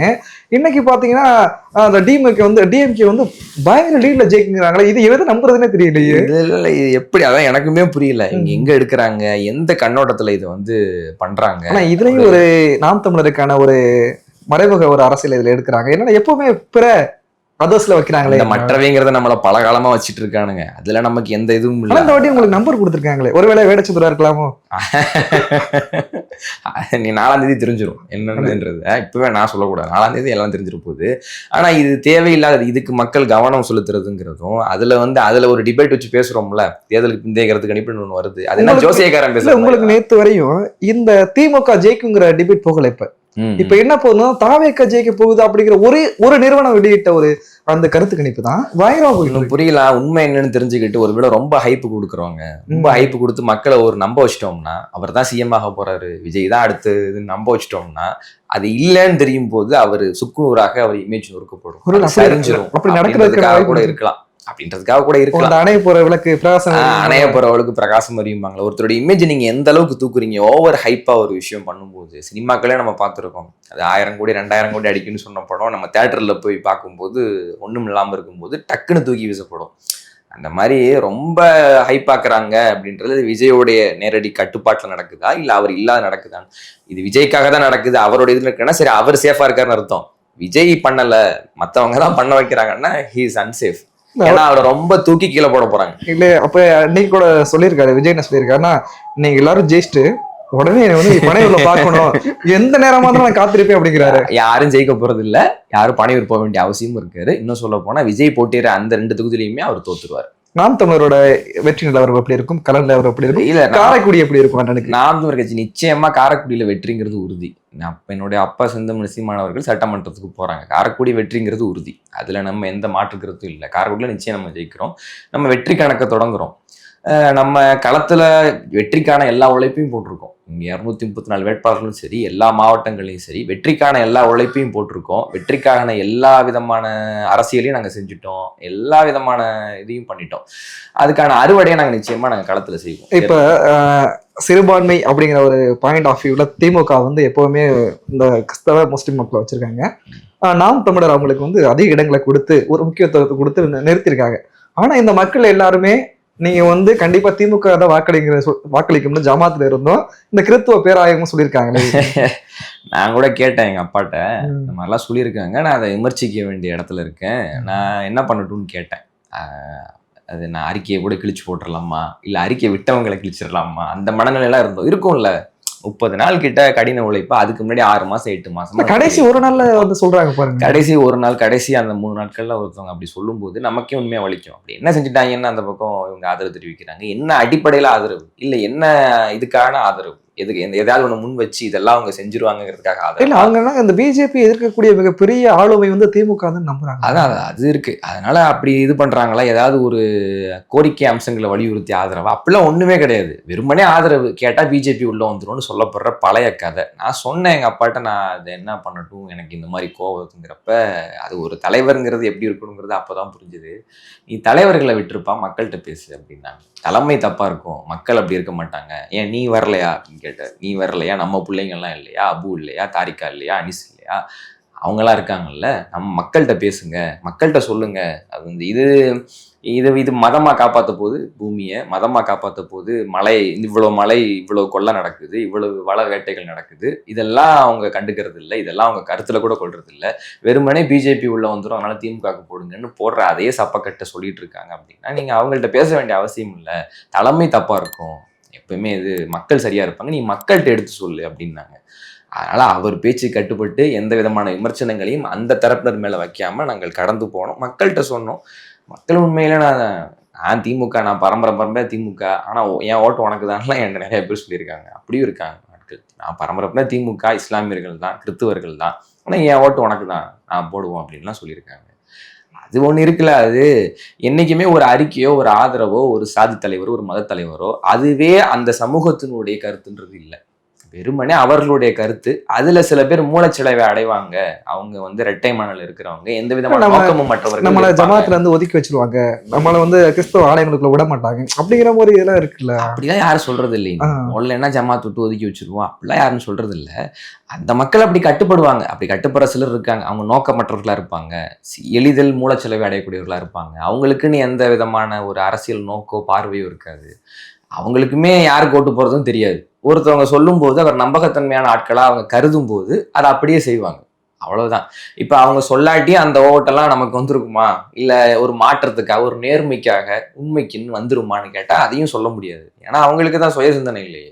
இன்னைக்கு பாத்தீங்கன்னா அந்த டிஎம்கே வந்து பயங்கர லீட்ல ஜெயிக்கிறாங்களே. இது எது நம்புறதுன்னே தெரியலையே. இது எப்படி? அதான் எனக்குமே புரியல. இவங்க எங்க எடுக்கிறாங்க, எந்த கண்ணோட்டத்துல இதை வந்து பண்றாங்க. ஆனா இதுலயும் ஒரு நாம் தமிழருக்கான ஒரு மறைமுக ஒரு அரசியல் இதுல எடுக்கிறாங்க. என்னன்னா எப்பவுமே பிற அதர்ஸ்ல வைக்கிறாங்களே, இந்த மற்றவைங்கிறத நம்மள பல காலமா வச்சிட்டு இருக்கானுங்க. அதுல நமக்கு எந்த இதுவும் இல்லை. இந்த வாட்டி உங்களுக்கு நம்பர் கொடுத்துருக்காங்களே, ஒருவேளை வேடச்சந்திரா இருக்கலாமோ? நீ 4ஆம் தேதி தெரிஞ்சிடும் என்னன்றது. இப்பவே நான் சொல்லக்கூடாது, 4ஆம் தேதி எல்லாம் தெரிஞ்சிட போகுது. ஆனா இது தேவையில்லாத, இதுக்கு மக்கள் கவனம் செலுத்துறதுங்கிறதும் அதுல ஒரு டிபேட் வச்சு பேசுறோம்ல, தேர்தலுக்கு பிந்தைய கருத்து கணிப்பு ஒண்ணு வருது. அது என்ன ஜோசியக்காரன் பேச. உங்களுக்கு நேத்து வரையும் இந்த திமுக ஜெயிக்குங்கிற டிபேட் போகல. இப்ப என்ன போகுதுன்னா தாவேக்கா ஜெயிக்க போகுது அப்படிங்கிற ஒரு நிறுவனம் வெளியிட்ட ஒரு அந்த கருத்து கணிப்பு தான் பயங்கரமா போயிடும். புரியல உண்மை என்னன்னு தெரிஞ்சுக்கிட்டு ஒருவேளை ரொம்ப ஹைப்பு கொடுக்குறவங்க, ரொம்ப ஹைப்பு கொடுத்து மக்களை ஒரு நம்ப வச்சிட்டோம்னா, அவர் தான் சிஎம் ஆக போறாரு, விஜய் தான் அடுத்து நம்ப வச்சிட்டோம்னா, அது இல்லைன்னு தெரியும் போது அவர் சுக்குநூறாக அவர் இமேஜ் நொறுக்கப்படும். அப்படி நடக்கிறதுக்காக கூட இருக்கலாம், அப்படின்றதுக்காக கூட இருக்கலாம். அணைய போற விளக்கு பிரகாசம், அணைய போற அவளுக்கு பிரகாசம் அறியும்பாங்களா. ஒருத்தரோட இமேஜ் நீங்க எந்த அளவுக்கு தூக்குறீங்க, ஓவர் ஹைப்பா ஒரு விஷயம் பண்ணும்போது. சினிமாக்களே நம்ம பார்த்துருக்கோம், அது 1000 கோடி 2000 கோடி அடிக்குன்னு சொன்ன படம் நம்ம தியேட்டர்ல போய் பார்க்கும்போது ஒண்ணும் இல்லாம இருக்கும்போது டக்குன்னு தூக்கி வீசப்படும். அந்த மாதிரி ரொம்ப ஹைப்பாக்குறாங்க அப்படின்றது விஜயோடைய நேரடி கட்டுப்பாட்டுல நடக்குதா இல்ல அவர் இல்லாத நடக்குதான்னு? இது விஜய்க்காக தான் நடக்குது, அவரோட இதுல இருக்குன்னா சரி அவர் சேஃபா இருக்காருன்னு அர்த்தம். விஜய் பண்ணல, மத்தவங்க தான் பண்ண வைக்கிறாங்கன்னா ஹி இஸ் அன்சேஃப். ஏன்னா அவரை ரொம்ப தூக்கி கீழே போட போறாங்க. இல்ல அப்ப இன்னைக்கு கூட சொல்லியிருக்காரு, விஜய் என்ன சொல்லியிருக்காருன்னா, நீங்க எல்லாரும் ஜெயிச்சுட்டு உடனே பனையூர்ல பாக்கணும், எந்த நேரமா இருந்தாலும் நான் காத்திருப்பேன் அப்படிங்கிறாரு. யாரும் ஜெயிக்க போறது இல்ல, யாரும் பனையூர் போக வேண்டிய அவசியமும் இருக்காரு. இன்னும் சொல்ல போனா விஜய் போட்டியிற அந்த 2 தொகுதியிலுமே அவர் தோத்துருவாரு. நாம் தமிழரோட வெற்றி நிலவரம் எப்படி இருக்கும், கலர் நிலவரம் எப்படி இருக்கும், இல்ல காரைக்குடி எப்படி இருக்கும்? நாம் தமிழர் கட்சி நிச்சயமா காரைக்குடியில வெற்றிங்கிறது உறுதி. என்னுடைய அப்பா செந்தமிழ் சீமானவர்கள் சட்டமன்றத்துக்கு போறாங்க, காரைக்குடி வெற்றிங்கிறது உறுதி. அதுல நம்ம எந்த மாற்றுக்கிறதும் இல்லை. காரைக்குடியில நிச்சயம் நம்ம ஜெயிக்கிறோம். நம்ம வெற்றி கணக்க தொடங்குறோம். நம்ம களத்துல வெற்றிக்கான எல்லா உழைப்பையும் போட்டிருக்கோம். இங்க 234 வேட்பாளர்களும் சரி, எல்லா மாவட்டங்களையும் சரி, வெற்றிக்கான எல்லா உழைப்பையும் போட்டிருக்கோம். வெற்றிக்கான எல்லா விதமான அரசியலையும் நாங்க செஞ்சுட்டோம், எல்லா விதமான இதையும் பண்ணிட்டோம். அதுக்கான அறுவடையை நாங்க நிச்சயமா களத்துல செய்வோம். இப்ப சிறுபான்மை அப்படிங்கிற ஒரு பாயிண்ட் ஆஃப் வியூல திமுக வந்து எப்பவுமே இந்த கிறிஸ்தவ முஸ்லிம் மக்களை வச்சிருக்காங்க. நாம் தமிழர் அவங்களுக்கு வந்து அதிக இடங்களை கொடுத்து ஒரு முக்கியத்துவத்தை கொடுத்து நிறுத்திருக்காங்க. ஆனா இந்த மக்கள் எல்லாருமே நீங்க வந்து கண்டிப்பா திமுக தான் வாக்களிக்கும்னு ஜமாத்துல இருந்தோம், இந்த கிறிஸ்துவ பேராயமும் சொல்லியிருக்காங்களே. நான் கூட கேட்டேன் எங்க அப்பாட்ட, இந்த மாதிரிலாம் சொல்லியிருக்காங்க, நான் அதை விமர்சிக்க வேண்டிய இடத்துல இருக்கேன், நான் என்ன பண்ணட்டும்னு கேட்டேன். அது நான் அறிக்கையை கூட கிழிச்சு போட்டுடலாமா, இல்லை அறிக்கையை விட்டவங்களை கிழிச்சிடலாமா, அந்த மனநிலையெல்லாம் இருக்கும்ல. 30 நாள் கிட்ட கடின உழைப்பா, அதுக்கு முன்னாடி 6 மாசம் 8 மாசம் கடைசி ஒரு நாள்ல வந்து சொல்றாங்க பாருங்க. கடைசி ஒரு நாள், கடைசி அந்த 3 நாட்கள்ல ஒருத்தவங்க அப்படி சொல்லும் போது நமக்கே உண்மையா வலிக்கும். அப்படி என்ன செஞ்சுட்டாங்கன்னு அந்த பக்கம் இவங்க ஆதரவு தெரிவிக்கிறாங்க. என்ன அடிப்படையில ஆதரவு, இல்லை என்ன இதுக்கான ஆதரவு, எதுக்கு ஏதாவது ஒண்ணு முன் வச்சு இதெல்லாம் அவங்க செஞ்சிருவாங்கிறதுக்காக ஆதரவு. இல்ல அவங்க அந்த பிஜேபி எதிர்க்கக்கூடிய மிகப்பெரிய ஆளுமை வந்து திமுக தான் நம்புறாங்க. அதான் அது இருக்கு. அதனால அப்படி இது பண்றாங்களா, ஏதாவது ஒரு கோரிக்கை அம்சங்களை வலியுறுத்தி ஆதரவா, அப்படிலாம் ஒண்ணுமே கிடையாது. வெறுமனே ஆதரவு கேட்டா பிஜேபி உள்ள வந்துரும்னு சொல்லப்படுற பழைய கதை. நான் சொன்னேன் எங்க அப்பாட்ட, நான் அதை என்ன பண்ணட்டும், எனக்கு இந்த மாதிரி கோவத்துங்கிறப்ப, அது ஒரு தலைவருங்கிறது எப்படி இருக்கணுங்கிறது அப்பதான் புரிஞ்சுது. நீ தலைவர்களை விட்டுருப்பா, மக்கள்கிட்ட பேசு அப்படின்னாங்க. தலைமை தப்பா இருக்கும், மக்கள் அப்படி இருக்க மாட்டாங்க. ஏன் நீ வரலையா அப்படின்னு கேட்டார். நீ வரலையா, நம்ம பிள்ளைங்கள்லாம் இல்லையா, அபு இல்லையா, தாரிகா இல்லையா, அனிஸ் இல்லையா, அவங்களாம் இருக்காங்கல்ல, நம்ம மக்கள்கிட்ட பேசுங்க, மக்கள்கிட்ட சொல்லுங்க. அது வந்து இது மதமா காப்பாற்ற போது, பூமியை மதமா காப்பாற்ற போது, மழை இவ்வளவு கொள்ளை நடக்குது, இவ்வளவு வள வேட்டைகள் நடக்குது, இதெல்லாம் அவங்க கண்டுக்கிறது இல்லை, இதெல்லாம் அவங்க கருத்துல கூட கொள்றது இல்லை. வெறுமனே பிஜேபி உள்ள வந்துடும், அதனால திமுக போடுங்கன்னு போடுற அதே சப்பக்கட்டை சொல்லிட்டு இருக்காங்க. அப்படின்னா நீங்க அவங்கள்ட்ட பேச வேண்டிய அவசியம் இல்லை. தலைமை தப்பா இருக்கும், எப்பவுமே இது மக்கள் சரியா இருப்பாங்க, நீ மக்கள்கிட்ட எடுத்து சொல்லு அப்படின்னாங்க. அதனால அவர் பேச்சு கட்டுப்பட்டு எந்த விதமான விமர்சனங்களையும் அந்த தரப்பினர் மேல வைக்காம நாங்கள் கடந்து போனோம், மக்கள்கிட்ட சொன்னோம். மக்கள் உண்மையில நான் திமுக, நான் பரம்பரை திமுக, ஆனா என் ஓட்டு உனக்கு தான்லாம் என்கிட்ட நிறைய பேர் சொல்லியிருக்காங்க. அப்படியும் இருக்காங்க ஆட்கள். நான் பரம்பரை திமுக, இஸ்லாமியர்கள் தான், கிறிஸ்துவர்கள் தான், ஆனா என் ஓட்டு உனக்கு தான், நான் போடுவோம் அப்படின்லாம் சொல்லியிருக்காங்க. அது ஒண்ணு இருக்குல்ல, அது என்னைக்குமே ஒரு அறிக்கையோ, ஒரு ஆதரவோ, ஒரு சாதி தலைவரோ, ஒரு மத தலைவரோ, அதுவே அந்த சமூகத்தினுடைய கருத்துன்றது இல்லை. வெறுமனே அவர்களுடைய கருத்து. அதுல சில பேர் மூலச்சிலைவை அடைவாங்க, அவங்க வந்து இரட்டை மனல் இருக்கிறவங்க, எந்த விதமான நோக்கமும் மற்றவர்கள் நம்மள ஜமாத்துல இருந்து ஒதுக்கி வச்சிருவாங்க, நம்மள வந்து கிறிஸ்தவ ஆலயங்களுக்குள்ள விட மாட்டாங்க, அப்படிங்கிற மாதிரி இதெல்லாம் இருக்குல்ல. அப்படிலாம் யாரும் சொல்றது இல்லைங்க. முதல்ல என்ன ஜமாத் விட்டு ஒதுக்கி வச்சிருவோம், அப்படிலாம் யாரும் சொல்றது இல்லை. அந்த மக்கள் அப்படி கட்டுப்படுவாங்க. அப்படி கட்டுப்படுற சிலர் இருக்காங்க, அவங்க நோக்கமற்றவர்களா இருப்பாங்க, எளிதில் மூலச்சிலைவை அடையக்கூடியவர்களா இருப்பாங்க. அவங்களுக்குன்னு எந்த விதமான ஒரு அரசியல் நோக்கோ பார்வையோ இருக்காது. அவங்களுக்குமே யாருக்கு ஓட்டு போறதும் தெரியாது. ஒருத்தவங்க சொல்லும் போது அவர் நம்பகத்தன்மையான ஆட்களா அவங்க கருதும் போது அதை அப்படியே செய்வாங்க, அவ்வளவுதான். இப்ப அவங்க சொல்லாட்டி அந்த ஓட்டெல்லாம் நமக்கு வந்திருக்குமா, இல்ல ஒரு மாற்றத்துக்காக, ஒரு நேர்மைக்காக, உண்மைக்குன்னு வந்துருமான்னு கேட்டா அதையும் சொல்ல முடியாது. ஏன்னா அவங்களுக்கு தான் சுய சிந்தனை இல்லையே.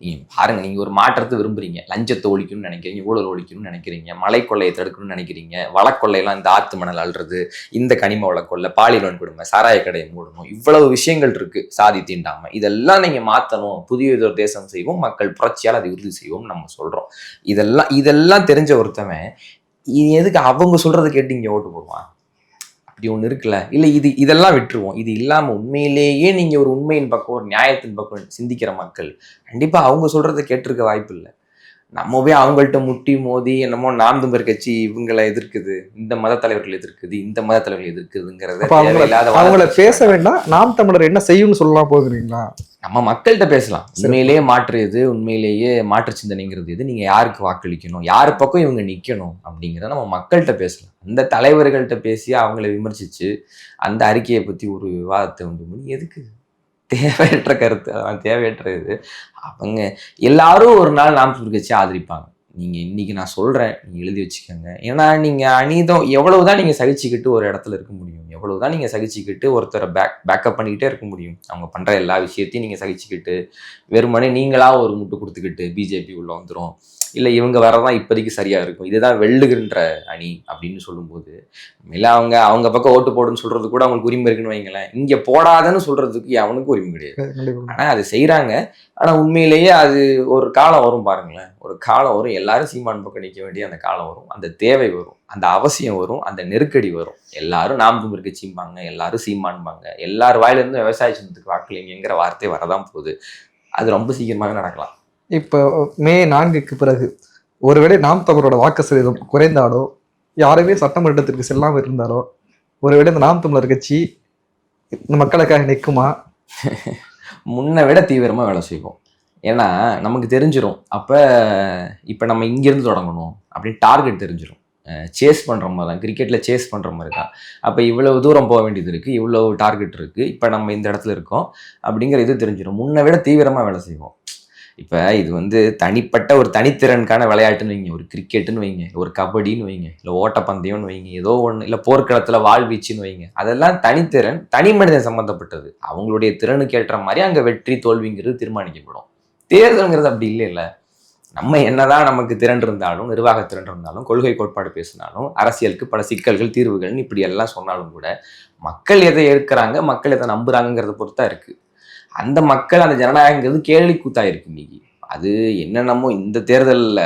நீங்க பாருங்க, நீங்க ஒரு மாற்றத்தை விரும்புறீங்க, லஞ்சத்தை ஒழிக்கணும்னு நினைக்கிறீங்க, ஊழல் ஒழிக்கணும்னு நினைக்கிறீங்க, மலை கொள்ளையை தடுக்கணும்னு நினைக்கிறீங்க, வளக்கொள்ளையெல்லாம் இந்த ஆத்து மணல் அள்ளுறது, இந்த கனிம வளக்கொள்ளை, பாலியல் கொடுமை, சாராய கடையை மூடணும், இவ்வளவு விஷயங்கள் இருக்கு, சாதி தீண்டாமை, இதெல்லாம் நீங்க மாத்தணும், புதிய ஒரு தேசம் செய்வோம், மக்கள் புரட்சியால் அதை உறுதி செய்வோம் நம்ம சொல்றோம். இதெல்லாம் தெரிஞ்ச ஒருத்தவன் எதுக்கு அவங்க சொல்றதை கேட்டு இங்க ஓட்டு போடுவான்? அப்படி ஒண்ணு இருக்குல்ல. இல்ல இதெல்லாம் விட்டுருவோம். இது இல்லாம உண்மையிலேயே நீங்க ஒரு உண்மையின் பக்கம், ஒரு நியாயத்தின் பக்கம் சிந்திக்கிற மக்கள் கண்டிப்பா அவங்க சொல்றதை கேட்டிருக்க வாய்ப்பு இல்லை. நம்ம போய் அவங்கள்ட்ட முட்டி மோதி என்னமோ நாம் தமிழர் கட்சி இவங்களை எதிர்க்குது, இந்த மத தலைவர்கள் எதிர்க்குது, இந்த மத தலைவர்கள் எதிர்க்குதுங்கிறத அவங்கள பேச வேண்டாம், நாம் தமிழர் என்ன செய்யும்னு சொல்லலாம் போகிறீங்களா? நம்ம மக்கள்கிட்ட பேசலாம். உண்மையிலேயே மாற்று எது, உண்மையிலேயே மாற்று சிந்தனைங்கிறது எது, நீங்க யாருக்கு வாக்களிக்கணும், யாரு பக்கம் இவங்க நிக்கணும் அப்படிங்கிறத நம்ம மக்கள்கிட்ட பேசலாம். அந்த தலைவர்கள்ட்ட பேசி அவங்களை விமர்சிச்சு அந்த அறிக்கையை பத்தி ஒரு விவாதத்தை உண்டு பண்ணி எதுக்கு? தேவையற்ற கருத்து, அதெல்லாம் தேவையற்ற இது. அவங்க எல்லாரும் ஒரு நாள் நாம் தமிழர் கட்சியை ஆதரிப்பாங்க. நீங்க இன்னைக்கு நான் சொல்றேன், நீங்க எழுதி வச்சுக்கோங்க. ஏன்னா நீங்க அநீதம் எவ்வளவுதான் நீங்க சகிச்சுக்கிட்டு ஒரு இடத்துல இருக்க முடியும், எவ்வளவுதான் நீங்க சகிச்சுக்கிட்டு ஒருத்தரை பேக்கப் பண்ணிக்கிட்டே இருக்க முடியும். அவங்க பண்ற எல்லா விஷயத்தையும் நீங்க சகிச்சுக்கிட்டு வெறுமனே நீங்களா ஒரு முட்டு கொடுத்துக்கிட்டு பிஜேபி உள்ள வந்துடும், இல்லை இவங்க வரதான் இப்போதைக்கு சரியா இருக்கும், இதுதான் வெல்லுகின்ற அணி அப்படின்னு சொல்லும்போது இல்லை அவங்க பக்கம் ஓட்டு போடுன்னு சொல்றது கூட அவங்களுக்கு உரிமை இருக்குன்னு வைங்களேன். இங்க போடாதன்னு சொல்றதுக்கு அவனுக்கு உரிமை கிடையாது. ஆனா அது செய்யறாங்க. ஆனா உண்மையிலேயே அது ஒரு காலம் வரும் பாருங்களேன், ஒரு காலம் வரும், எல்லாரும் சீமான் பக்கம் நிற்க வேண்டிய அந்த காலம் வரும், அந்த தேவை வரும், அந்த அவசியம் வரும், அந்த நெருக்கடி வரும். எல்லாரும் நாம் தமிழர் கட்சிம்பாங்க, எல்லாரும் சீமான்பாங்க, எல்லார் வாயில இருந்து விவசாய சின்னத்துக்கு வாக்களிங்கிற வார்த்தை வரதான் போகுது. அது ரொம்ப சீக்கிரமாக நடக்கலாம். இப்போ மே 4க்கு பிறகு ஒருவேளை நாம் தமிழரோட வாக்கு சதவீதம் குறைந்தாலோ, யாருமே சட்டமன்றத்திற்கு செல்லாமல் இருந்தாலோ, ஒருவேளை இந்த நாம் தமிழர் கட்சி இந்த மக்களுக்காக நிற்குமா? முன்னை விட தீவிரமா வேலை செய்வோம். ஏன்னா நமக்கு தெரிஞ்சிடும் அப்போ இப்போ நம்ம இங்கேருந்து தொடங்கணும் அப்படின்னு டார்கெட் தெரிஞ்சிடும். சேஸ் பண்ணுற மாதிரி தான், கிரிக்கெட்டில் சேஸ் பண்ணுற மாதிரி தான். அப்போ இவ்வளவு தூரம் போக வேண்டியது இருக்குது, இவ்வளோ டார்கெட் இருக்குது, இப்போ நம்ம இந்த இடத்துல இருக்கோம் அப்படிங்கிற இது தெரிஞ்சிடும். முன்னை விட தீவிரமாக வேலை செய்வோம். இப்போ இது வந்து தனிப்பட்ட ஒரு தனித்திறனுக்கான விளையாட்டுன்னு வைங்க, ஒரு கிரிக்கெட்டுன்னு வைங்க, ஒரு கபடின்னு வைங்க, இல்லை ஓட்டப்பந்தயம்னு வைங்க, ஏதோ ஒன்று, இல்லை போர்க்களத்தில் வாழ்வீச்சுன்னு வைங்க, அதெல்லாம் தனித்திறன், தனி மனிதன் சம்மந்தப்பட்டது. அவங்களுடைய திறனுக்கு ஏற்ற மாதிரி அங்கே வெற்றி தோல்விங்கிறது தீர்மானிக்கப்படும். தேர்தல்ங்கிறது அப்படி இல்லை. நம்ம என்னதான் நமக்கு திறன் இருந்தாலும், நிர்வாக திறன் இருந்தாலும், கொள்கை கோட்பாடு பேசினாலும், அரசியலுக்கு பல சிக்கல்கள் தீர்வுகள்னு இப்படி எல்லாம் சொன்னாலும் கூட மக்கள் எதை ஏற்கிறாங்க, மக்கள் எதை நம்புறாங்கிறத பொறுத்தா இருக்கு. அந்த மக்கள் அந்த ஜனநாயகங்கிறது கேள்வி கூத்தாயிருக்கு இன்னைக்கு. அது என்னென்னமோ இந்த தேர்தலில்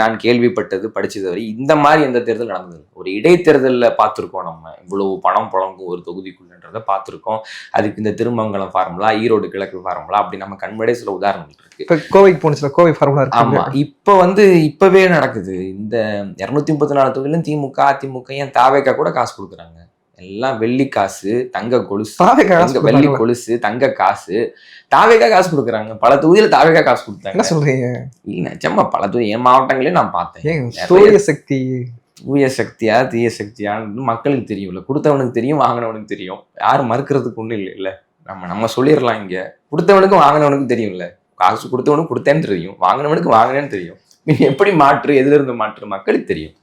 நான் கேள்விப்பட்டது படிச்சது வரை இந்த மாதிரி எந்த தேர்தல் நடந்தது. ஒரு இடைத்தேர்தலில் பார்த்துருக்கோம், நம்ம இவ்வளவு பணம் புழங்கும் ஒரு தொகுதிக்குள்ளன்றதை பார்த்துருக்கோம். அதுக்கு இந்த திருமங்கலம் ஃபார்முலா, ஈரோடு கிழக்கு ஃபார்முலா, அப்படி நம்ம கண்முன்னாடியே சில உதாரணங்கள் இருக்கு. இப்போ கோவைக்கு போனுச்சுல, கோவை ஃபார்முலா இருக்கு. ஆமா, இப்பவே நடக்குது. இந்த 234 தொகுதியிலும் திமுக, அதிமுக, ஏன் தாவேக்கா கூட காசு கொடுக்குறாங்க. எல்லாம் வெள்ளி காசு, தங்க கொலுசு, வெள்ளி கொலுசு, தங்க காசு, தாவேக்கா காசு கொடுக்குறாங்க. பல தொகுதியில தாவேக்கா காசு கொடுத்தாங்க. என்ன சொல்றீங்க? இல்ல சும்மா பல தொகுதி என் மாவட்டங்களே நான் பார்த்தேன். தூய சக்தி, தூய சக்தியா தீய சக்தியான்னு மக்களுக்கு தெரியும்ல. கொடுத்தவனுக்கு தெரியும், வாங்கினவனுக்கு தெரியும். யாரும் மறுக்கிறதுக்கு ஒண்ணும் இல்லை. இல்ல நம்ம சொல்லிடலாம். இங்க கொடுத்தவனுக்கும் வாங்கினவனுக்கும் தெரியும்ல. காசு கொடுத்தவனுக்கு கொடுத்தேன்னு தெரியும், வாங்கினவனுக்கு வாங்கினேன்னு தெரியும். எப்படி மாற்று, எதுல இருந்து மாற்று மக்களுக்கு தெரியும்.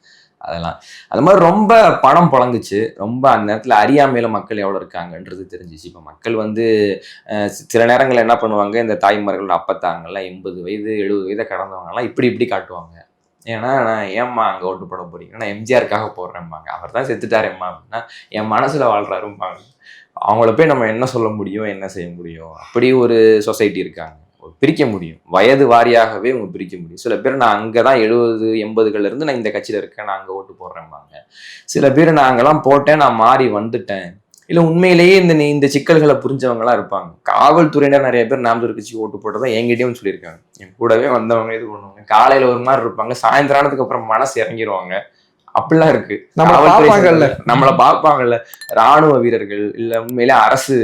அதெல்லாம் அது மாதிரி ரொம்ப பணம் புழங்குச்சு. ரொம்ப அந்த நேரத்தில் அறியாமையில மக்கள் எவ்வளோ இருக்காங்கன்றது தெரிஞ்சிச்சு. இப்போ மக்கள் வந்து சில நேரங்கள் என்ன பண்ணுவாங்க, இந்த தாய்மார்கள் அப்பத்தாங்கெல்லாம் 80 வயது 70 வயதை கடந்தவங்கலாம் இப்படி காட்டுவாங்க. ஏன்னா நான் ஏம்மா அங்கே ஓட்டு போட போறீங்க, நான் எம்ஜிஆருக்காக போடுறேன்பாங்க. அவர் தான் செத்துட்டாரேம்மா அப்படின்னா என் மனசுல வாழ்றாரும்பாங்க. அவங்கள போய் நம்ம என்ன சொல்ல முடியும், என்ன செய்ய முடியும்? அப்படி ஒரு சொசைட்டி இருக்காங்க. பிரிக்க முடியும், வயது வாரியாகவே அவங்க பிரிக்க முடியும். சில பேர் நான் அங்கதான் 70 80கள் இருந்து நான் இந்த கட்சியில இருக்கேன், நான் அங்க ஓட்டு போடுறேன்பாங்க. சில பேர் நான் அங்கெல்லாம் போட்டேன், நான் மாறி வந்துட்டேன். இல்ல உண்மையிலேயே இந்த சிக்கல்களை புரிஞ்சவங்க எல்லாம் இருப்பாங்க. காவல்துறையினர் நிறைய பேர் நாம் தமிழர் கட்சி ஓட்டு போட்டதா என்கிட்டயும் சொல்லியிருக்காங்க. என் கூடவே வந்தவங்க இது பண்ணுவாங்க. காலையில ஒரு மாதிரி இருப்பாங்க, சாயந்தரானதுக்கு அப்புறம் மனசு இறங்கிடுவாங்க. அப்படிலாம் இருக்கு. நம்மளை பார்ப்பாங்கல்ல, ராணுவ வீரர்கள் இல்ல உண்மையிலே அரசு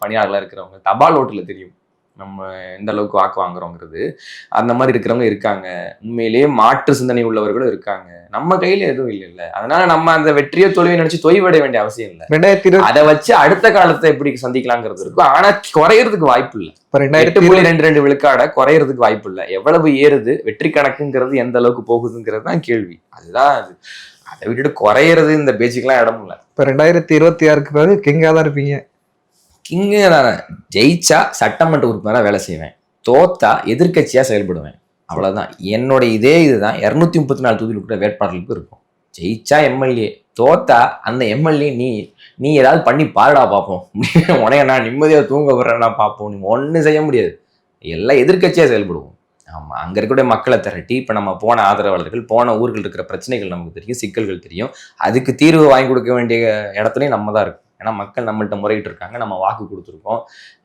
பணியாளர்களா இருக்கிறவங்க, தபால் ஓட்டுல தெரியும் நம்ம எந்த அளவுக்கு வாக்கு வாங்குறோங்கிறது. அந்த மாதிரி இருக்கிறவங்க இருக்காங்க. உண்மையிலேயே மாற்று சிந்தனை உள்ளவர்களும் இருக்காங்க. நம்ம கையில எதுவும் இல்லை. அதனால நம்ம அந்த வெற்றியோ தோல்வியை நினைச்சு தொய்வடைய வேண்டிய அவசியம் இல்லை. 2020 அதை வச்சு அடுத்த காலத்தை எப்படி சந்திக்கலாங்கிறது இருக்கும். ஆனா குறையறதுக்கு வாய்ப்பு இல்லை. 8.22 விழுக்காட குறையறதுக்கு வாய்ப்பு இல்லை. எவ்வளவு ஏறுது, வெற்றி கணக்குங்கிறது எந்த அளவுக்கு போகுதுங்கிறது தான் கேள்வி. அதுதான் அது. அதை விட்டுட்டு குறையறது இந்த பேச்சுக்கெல்லாம் இடம் இல்லை. இப்ப 2026க்கு பிறகு கிங்கா தான் இருப்பீங்க. கிங்கு தானே. ஜெயிச்சா சட்டமன்ற உறுப்பினராக வேலை செய்வேன், தோத்தா எதிர்கட்சியா செயல்படுவேன். அவ்வளவுதான். என்னோட இதுதான் 234 தொகுதியில் கூட வேட்பாளர்களுக்கு இருக்கும். ஜெயிச்சா எம்எல்ஏ, தோத்தா அந்த எம்எல்ஏ நீ ஏதாவது பண்ணி பாருடா பார்ப்போம், உனைய நான் நிம்மதியாக தூங்க விடுறேன்னா பார்ப்போம். நீ ஒன்றும் செய்ய முடியாது. எல்லாம் எதிர்கட்சியா செயல்படுவோம். ஆமாம், அங்கே இருக்கக்கூடிய மக்களை திரட்டி இப்போ நம்ம போன ஆதரவாளர்கள், போன ஊர்கள் இருக்கிற பிரச்சனைகள் நமக்கு தெரியும், சிக்கல்கள் தெரியும். அதுக்கு தீர்வு வாங்கி கொடுக்க வேண்டிய இடத்துலையும் நம்ம தான் இருக்கும். ஏன்னா மக்கள் நம்மள்ட்ட முறையிட்டு இருக்காங்க, நம்ம வாக்கு கொடுத்துருக்கோம்,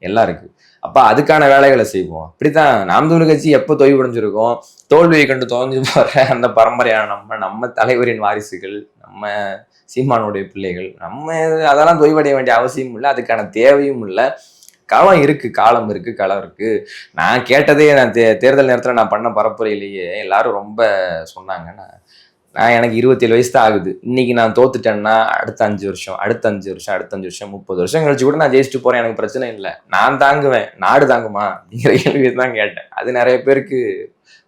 எல்லாம் இருக்கு. அப்போ அதுக்கான வேலைகளை செய்வோம். அப்படித்தான் நாம் தமிழர் கட்சி எப்போ தொய்வடைஞ்சிருக்கோம், தோல்வியை கண்டு தொலைஞ்சு போற அந்த பரம்பரையான நம்ம தலைவரின் வாரிசுகள், நம்ம சீமானுடைய பிள்ளைகள், நம்ம அதெல்லாம் தொய்வடைய வேண்டிய அவசியம் இல்லை, அதுக்கான தேவையும் இல்லை. காலம் இருக்கு, காலம் இருக்கு, களம் இருக்கு. நான் கேட்டதே, நான் தேர்தல் நேரத்தில் நான் பண்ண பரப்புரையிலேயே எல்லாரும் ரொம்ப சொன்னாங்கன்னா, நான் எனக்கு 27 வயசு தான் ஆகுது. இன்னைக்கு நான் தோத்துட்டேன்னா அடுத்த 5 வருஷம், அடுத்த 5 வருஷம், அடுத்த 5 வருஷம், 30 வருஷம் கழிச்சு கூட நான் ஜெயிச்சுட்டு போறேன், எனக்கு பிரச்சனை இல்லை, நான் தாங்குவேன், நாடு தாங்குமா அப்படிங்கிற கேள்வி தான் கேட்டேன். அது நிறைய பேருக்கு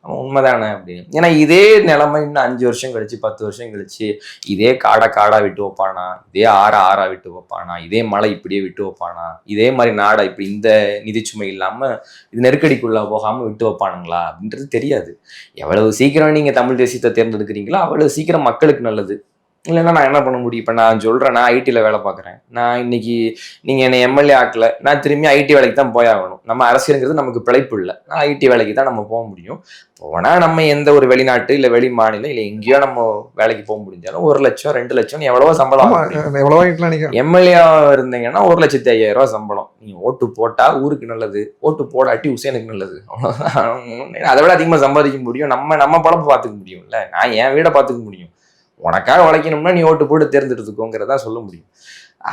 உண்மைதானே அப்படின்னு. ஏன்னா இதே நிலைமை இன்னும் 5 வருஷம் கழிச்சு, 10 வருஷம் கழிச்சு இதே காடா விட்டு வைப்பானா, இதே ஆறா விட்டு வைப்பானா, இதே மழை இப்படியே விட்டு வைப்பானா, இதே மாதிரி நாடை இப்படி இந்த நிதிச்சுமை இல்லாம இது நெருக்கடிக்குள்ள போகாம விட்டு வைப்பானுங்களா அப்படின்றது தெரியாது. எவ்வளவு சீக்கிரம் நீங்க தமிழ் தேசியத்தை தேர்ந்தெடுக்கிறீங்களோ அவ்வளவு சீக்கிரம் மக்களுக்கு நல்லது. இல்லைன்னா நான் என்ன பண்ண முடியும்? இப்போ நான் சொல்கிறேன், நான் ஐடியில் வேலை பார்க்குறேன். நான் இன்னைக்கு நீங்கள் என்னை எம்எல்ஏ ஆக்கல, நான் திரும்பி ஐடி வேலைக்கு தான் போயாகணும். நம்ம அரசியலுங்கிறது நமக்கு பிழைப்பு இல்லை. நான் ஐடி வேலைக்கு தான் நம்ம போக முடியும். போனால் நம்ம எந்த ஒரு வெளிநாட்டு இல்லை வெளி மாநிலம் இல்லை எங்கேயோ நம்ம வேலைக்கு போக முடிஞ்சாலும் 1 லட்சம் 2 லட்சம் எவ்வளவோ சம்பளம். எம்எல்ஏ இருந்தீங்கன்னா 1,05,000 சம்பளம். நீங்கள் ஓட்டு போட்டால் ஊருக்கு நல்லது, ஓட்டு போடாட்டி உசேனுக்கு நல்லது. அவ்வளோதான். அதை விட அதிகமாக சம்பாதிக்க முடியும். நம்ம பழப்பை பார்த்துக்க முடியும்ல. நான் என் வீடை பார்த்துக்க முடியும். உனக்காக உழைக்கணும்னா நீ ஓட்டு போட்டு தேர்ந்தெடுத்துக்கோங்கிறதா சொல்ல முடியும்.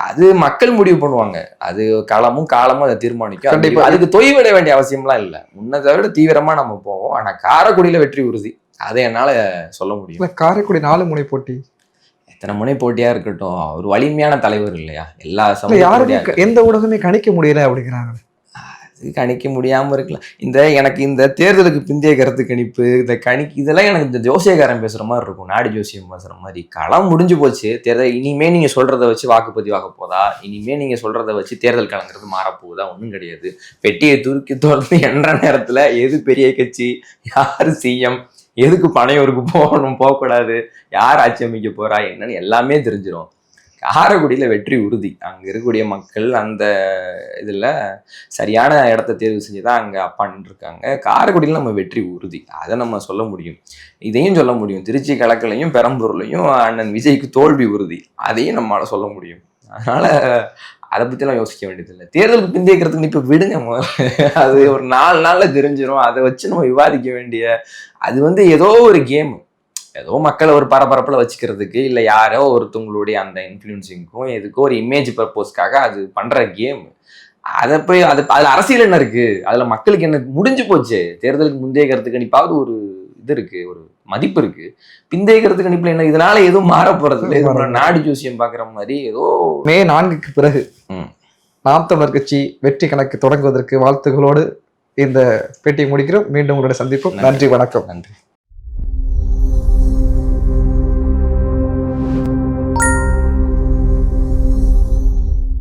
அது மக்கள் முடிவு பண்ணுவாங்க. அது காலமும் அதை தீர்மானிக்கும். கண்டிப்பா. அதுக்கு தொய்விட வேண்டிய அவசியம்லாம் இல்லை. முன்னதை விட தீவிரமா நம்ம போவோம். ஆனா காரைக்குடியில வெற்றி உறுதி, அதை என்னால சொல்ல முடியும். இல்ல காரைக்குடி 4 முனை போட்டி, எத்தனை முனை போட்டியா இருக்கட்டும், ஒரு வலிமையான தலைவர் இல்லையா? எல்லா யாருமே சமயம் எந்த ஊடகமே கணிக்க முடியல அப்படிங்கிறாங்க. கணிக்க முடியாம இருக்கலாம். எனக்கு இந்த தேர்தலுக்கு பிந்தைய கருத்து கணிப்பு, இதெல்லாம் எனக்கு இந்த ஜோசியக்காரன் பேசுற மாதிரி இருக்கும், நாடி ஜோசியம் பேசுற மாதிரி. களம் முடிஞ்சு போச்சு. தேர்தல் இனிமே நீங்க சொல்றதை வச்சு வாக்குப்பதிவாக போதா, இனிமே நீங்க சொல்றதை வச்சு தேர்தல் களங்கிறது மாறப்போகுதா? ஒன்றும் கிடையாது. பெட்டியை துருக்கி தொடர்ந்து என்ற நேரத்துல எது பெரிய கட்சி, யாரு சிஎம், எதுக்கு பனையூருக்கு போகணும், போகக்கூடாது, யார் ஆட்சி அமைக்க போறா என்னன்னு எல்லாமே தெரிஞ்சிடும். காரைக்குடியில வெற்றி உறுதி. அங்க இருக்கக்கூடிய மக்கள் அந்த இதுல சரியான இடத்த தேர்வு செஞ்சுதான் அங்க அப்பா நின்றுருக்காங்க. காரைக்குடியில நம்ம வெற்றி உறுதி, அதை நம்ம சொல்ல முடியும். இதையும் சொல்ல முடியும், திருச்சி கிழக்குலையும் பெரம்பூர்லையும் அண்ணன் விஜய்க்கு தோல்வி உறுதி, அதையும் நம்மளால சொல்ல முடியும். அதனால அதை பத்திலாம் யோசிக்க வேண்டியதில்லை. தேர்தலுக்கு பிந்தைய இப்ப விடுங்க முதல்ல. அது ஒரு 4 நாள்ல தெரிஞ்சிடும். அதை வச்சு நம்ம விவாதிக்க வேண்டிய, அது ஏதோ ஒரு கேம், ஏதோ மக்களை ஒரு பரபரப்புல வச்சுக்கிறதுக்கு, இல்லை யாரோ ஒருத்தவங்களுடைய அந்த இன்ஃப்ளூயன்சிங்கும் எதுக்கோ ஒரு இமேஜ் பர்பஸ்க்காக அது பண்ற கேம். அதை போய் அதுல அரசியல் என்ன இருக்கு? அதுல மக்களுக்கு என்ன முடிஞ்சு போச்சு? தேர்தலுக்கு முந்தைய கருத்து கணிப்பாவது ஒரு இது இருக்கு, ஒரு மதிப்பு இருக்கு. பிந்தைய கருத்து கணிப்புல என்ன? இதனால எதுவும் மாற போறது இல்லை. நாடி ஜோசியம் பாக்குற மாதிரி ஏதோ. மே 4க்கு பிறகு நாம் தமிழர் கட்சி வெற்றி கணக்கு தொடங்குவதற்கு வாழ்த்துகளோடு இந்த பேட்டியை முடிக்கிறோம். மீண்டும் உங்களுடைய சந்திப்போம். நன்றி, வணக்கம். நன்றி.